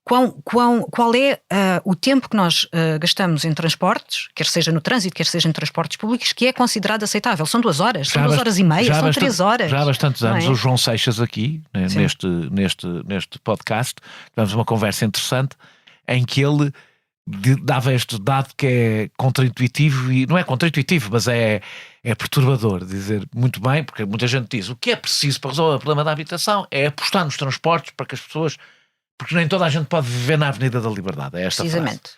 qual é o tempo que nós gastamos em transportes, quer seja no trânsito, quer seja em transportes públicos, que é considerado aceitável? São 2 horas, são 2 horas e meia, são 3 horas. Já há bastantes anos, não é? o João Seixas aqui, né, neste podcast, tivemos uma conversa interessante em que ele dava este dado que é contraintuitivo, e não é contraintuitivo, mas é perturbador dizer muito bem, porque muita gente diz o que é preciso para resolver o problema da habitação é apostar nos transportes para que as pessoas, porque nem toda a gente pode viver na Avenida da Liberdade, é esta Precisamente. frase.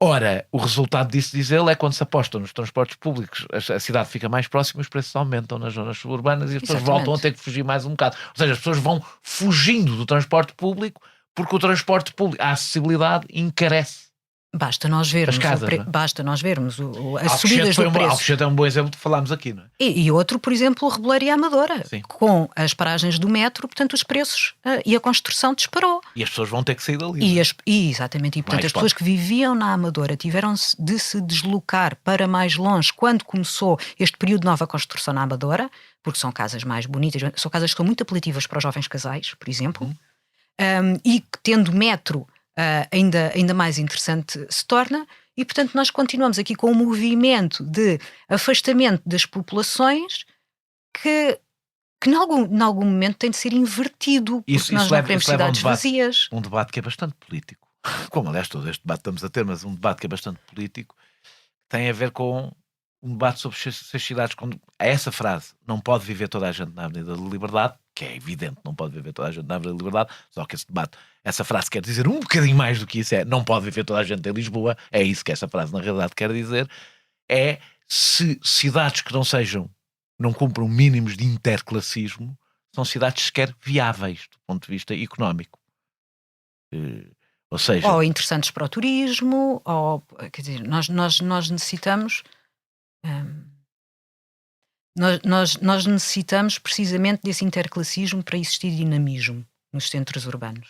Ora, o resultado disso, diz ele, é quando se aposta nos transportes públicos, a cidade fica mais próxima e os preços aumentam nas zonas suburbanas e as pessoas Exatamente. voltam a ter que fugir mais um bocado. Ou seja, as pessoas vão fugindo do transporte público porque o transporte público, a acessibilidade encarece. Basta nós vermos, As casas, não é? basta nós vermos as Alcochete subidas do preço. Alcochete é um bom exemplo que falámos aqui, não é? E outro, por exemplo, o Reboleiro Amadora, Sim. com as paragens do metro, portanto os preços e a construção disparou. E as pessoas vão ter que sair dali. Exatamente, e portanto Mais as pessoas que viviam na Amadora tiveram de se deslocar para mais longe quando começou este período de nova construção na Amadora, porque são casas mais bonitas, são casas que são muito apelativas para os jovens casais, por exemplo, e que tendo metro ainda mais interessante se torna, e portanto nós continuamos aqui com um movimento de afastamento das populações que em algum momento tem de ser invertido, porque nós não queremos cidades vazias. Um debate que é bastante político, como aliás todo este debate estamos a ter, mas um debate que é bastante político, tem a ver com um debate sobre as cidades. A essa frase, não pode viver toda a gente na Avenida da Liberdade, que é evidente, não pode viver toda a gente na Avenida da Liberdade, só que esse debate, essa frase quer dizer um bocadinho mais do que isso, não pode viver toda a gente em Lisboa, é isso que essa frase na realidade quer dizer, é se cidades que não cumpram mínimos de interclassismo, são cidades sequer viáveis do ponto de vista económico. Ou seja... Ou interessantes para o turismo, ou, quer dizer, nós necessitamos... Nós necessitamos precisamente desse interclassismo para existir dinamismo nos centros urbanos.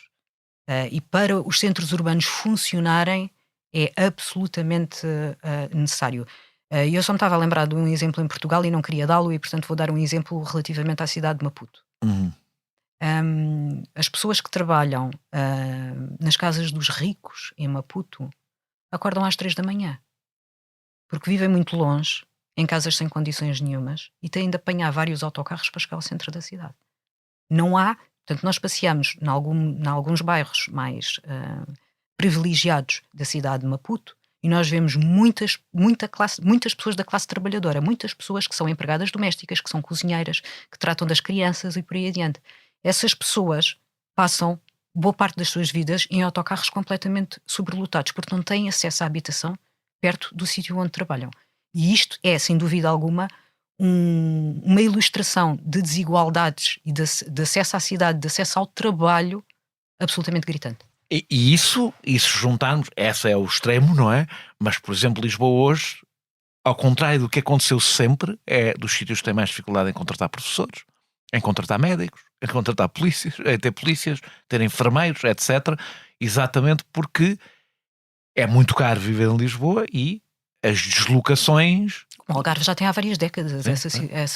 E para os centros urbanos funcionarem é absolutamente necessário. Eu só me estava a lembrar de um exemplo em Portugal e não queria dá-lo, e portanto vou dar um exemplo relativamente à cidade de Maputo. As pessoas que trabalham nas casas dos ricos em Maputo acordam às 3 da manhã, porque vivem muito longe, em casas sem condições nenhumas, e têm de apanhar vários autocarros para chegar ao centro da cidade. Não há, portanto, nós passeamos em alguns bairros mais privilegiados da cidade de Maputo, e nós vemos muitas pessoas da classe trabalhadora, muitas pessoas que são empregadas domésticas, que são cozinheiras, que tratam das crianças e por aí adiante. Essas pessoas passam boa parte das suas vidas em autocarros completamente sobrelotados, porque não têm acesso à habitação perto do sítio onde trabalham. E isto é, sem dúvida alguma, uma ilustração de desigualdades e de acesso à cidade, de acesso ao trabalho absolutamente gritante. E isso juntarmos, esse é o extremo, não é? Mas, por exemplo, Lisboa hoje, ao contrário do que aconteceu sempre, é dos sítios que têm mais dificuldade em contratar professores. em contratar médicos, em contratar polícias, em ter polícias, ter enfermeiros, etc. Exatamente porque é muito caro viver em Lisboa e as deslocações... O Algarve já tem há várias décadas essa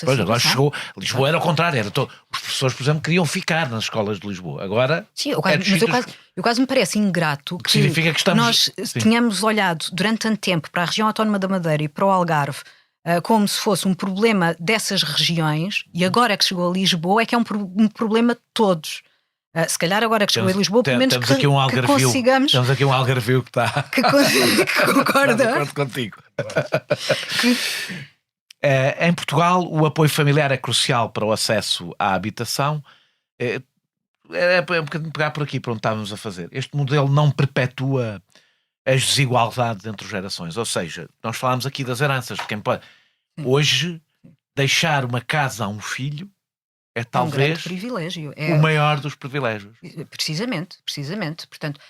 Pois, agora situação. chegou. Lisboa era ao contrário. Os professores, por exemplo, queriam ficar nas escolas de Lisboa. Agora... Sim, eu quase me parece ingrato que significa que estamos... nós tenhamos olhado durante tanto tempo para a região autónoma da Madeira e para o Algarve como se fosse um problema dessas regiões, e agora que chegou a Lisboa é que é um problema de todos. Se calhar agora que chegou a Lisboa, pelo menos que consigamos... Temos aqui um algarvio que está... que concorda. De acordo contigo. Em Portugal, o apoio familiar é crucial para o acesso à habitação. É um bocadinho pegar por aqui para onde estávamos a fazer. Este modelo não perpetua as desigualdades entre gerações. Ou seja, nós falámos aqui das heranças. Quem pode... Hoje, deixar uma casa a um filho é talvez privilégio. O maior dos privilégios. Precisamente. Portanto,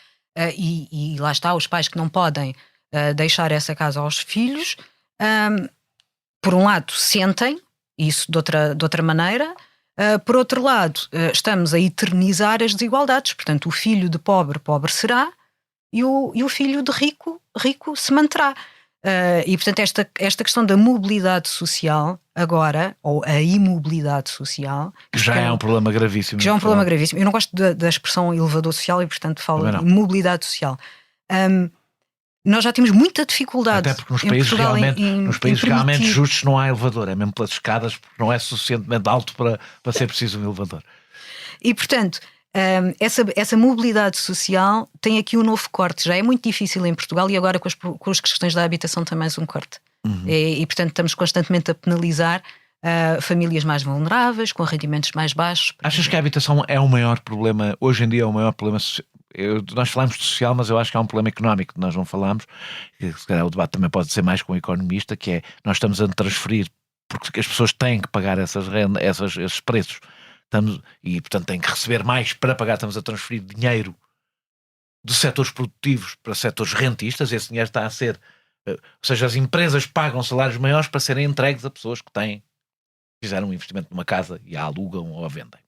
e lá está, os pais que não podem deixar essa casa aos filhos, por um lado, sentem isso de outra maneira, por outro lado, estamos a eternizar as desigualdades. Portanto, o filho de pobre, pobre será, e o filho de rico, rico se manterá. E, portanto, esta questão da mobilidade social, agora, ou a imobilidade social... Que já é um problema gravíssimo. Que já é um problema gravíssimo. Eu não gosto da expressão elevador social e, portanto, falo de mobilidade social. Nós já temos muita dificuldade. Até porque nos países realmente justos não há elevador. É mesmo pelas escadas, porque não é suficientemente alto para ser preciso um elevador. E, portanto... essa mobilidade social tem aqui um novo corte. Já é muito difícil em Portugal e agora com as questões da habitação tem mais um corte. E portanto estamos constantemente a penalizar famílias mais vulneráveis, com rendimentos mais baixos. Achas que a habitação é o maior problema, hoje em dia é o maior problema nós falamos de social, mas eu acho que há um problema económico que nós não falamos, que se calhar o debate também pode ser mais com o economista, que é, nós estamos a transferir, porque as pessoas têm que pagar essas rendas, esses preços, e portanto têm que receber mais para pagar, estamos a transferir dinheiro de setores produtivos para setores rentistas, esse dinheiro está a ser, ou seja, as empresas pagam salários maiores para serem entregues a pessoas que fizeram um investimento numa casa e a alugam ou a vendem.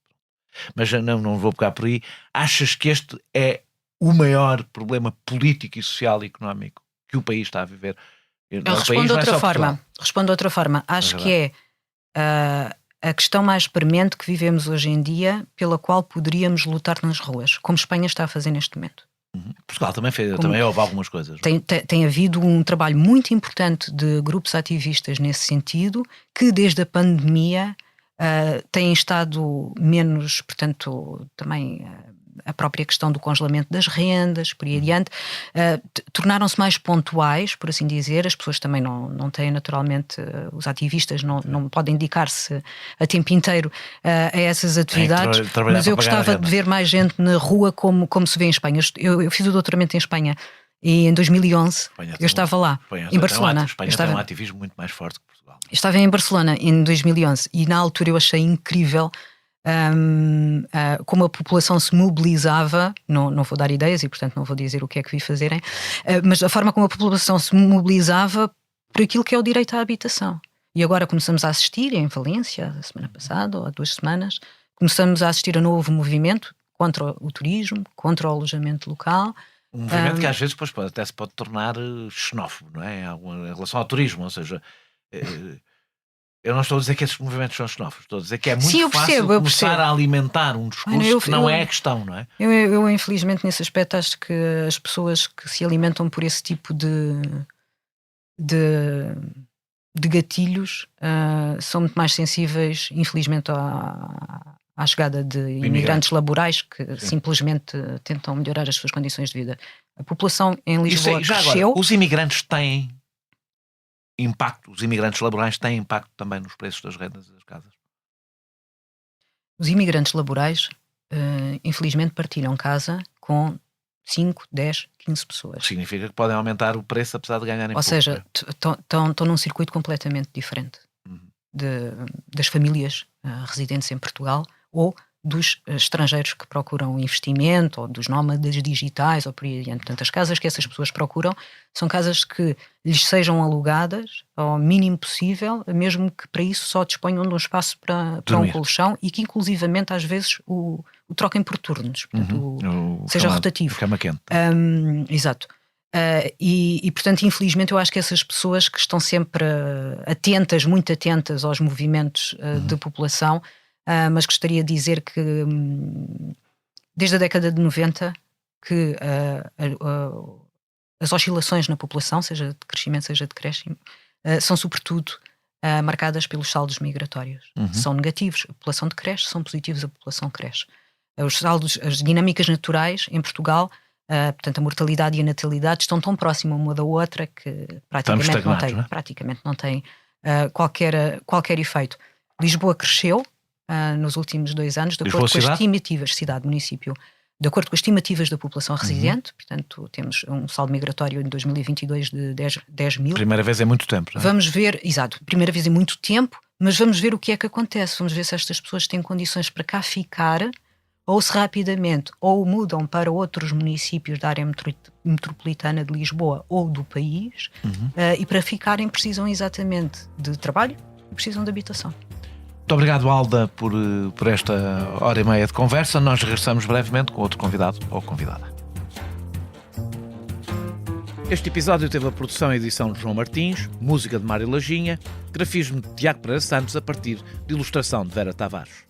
Mas não vou pegar por aí. Achas que este é o maior problema político e social e económico que o país está a viver? Eu respondo de outra forma. Acho que é a questão mais premente que vivemos hoje em dia, pela qual poderíamos lutar nas ruas, como Espanha está a fazer neste momento. Portugal também houve algumas coisas. Tem havido um trabalho muito importante de grupos ativistas nesse sentido, que desde a pandemia têm estado menos, portanto, também a própria questão do congelamento das rendas, por aí adiante, tornaram-se mais pontuais, por assim dizer. As pessoas também não têm, naturalmente, os ativistas não podem dedicar-se a tempo inteiro a essas atividades, mas eu gostava de ver mais gente na rua como se vê em Espanha. Eu fiz o doutoramento em Espanha e em 2011 eu estava lá, em Barcelona. Espanha tem um ativismo muito mais forte que Portugal. Estava em Barcelona em 2011 e na altura eu achei incrível como a população se mobilizava, não vou dar ideias e portanto não vou dizer o que é que vi fazerem, mas a forma como a população se mobilizava por aquilo que é o direito à habitação. E agora começamos a assistir, em Valência, a semana passada ou há 2 semanas, começamos a assistir a novo movimento contra o turismo, contra o alojamento local. Um movimento que às vezes até se pode tornar xenófobo, não é? Em relação ao turismo, ou seja... Eu não estou a dizer que esses movimentos são xenófobos, estou a dizer que é muito fácil começar a alimentar um discurso que não é a questão, não é? Eu, infelizmente, nesse aspecto, acho que as pessoas que se alimentam por esse tipo de gatilhos são muito mais sensíveis, infelizmente, à chegada de imigrantes laborais que simplesmente tentam melhorar as suas condições de vida. A população em Lisboa cresceu. Agora, os imigrantes têm impacto, os imigrantes laborais têm impacto também nos preços das rendas e das casas? Os imigrantes laborais, infelizmente, partilham casa com 5, 10, 15 pessoas. Significa que podem aumentar o preço apesar de ganharem pouco. Ou seja, estão num circuito completamente diferente das famílias residentes em Portugal ou dos estrangeiros que procuram investimento, ou dos nómadas digitais, ou por aí adiante. Portanto, as casas que essas pessoas procuram são casas que lhes sejam alugadas ao mínimo possível, mesmo que para isso só disponham de um espaço para um colchão, e que inclusivamente às vezes o troquem por turnos, portanto, seja rotativo. Cama quente. Exato. Portanto, infelizmente, eu acho que essas pessoas que estão sempre muito atentas aos movimentos de população, mas gostaria de dizer que desde a década de 90 que as oscilações na população, seja de crescimento, seja de decréscimo, são sobretudo marcadas pelos saldos migratórios. São negativos, a população decresce; são positivos, a população cresce. Os saldos, as dinâmicas naturais em Portugal, portanto a mortalidade e a natalidade estão tão próximas uma da outra que praticamente não tem qualquer efeito. Lisboa cresceu nos últimos 2 anos, de acordo com as estimativas, município, de acordo com as estimativas da população residente. Portanto, temos um saldo migratório em 2022 de 10 mil. Primeira vez em muito tempo, não é? Vamos ver, exato, primeira vez em muito tempo, mas vamos ver o que é que acontece. Vamos ver se estas pessoas têm condições para cá ficar, ou se rapidamente ou mudam para outros municípios da área metropolitana de Lisboa ou do país, e para ficarem precisam exatamente de trabalho e precisam de habitação. Muito obrigado, Alda, por esta hora e meia de conversa. Nós regressamos brevemente com outro convidado ou convidada. Este episódio teve a produção e edição de João Martins, música de Mário Lajinha, grafismo de Tiago Pereira Santos, a partir de ilustração de Vera Tavares.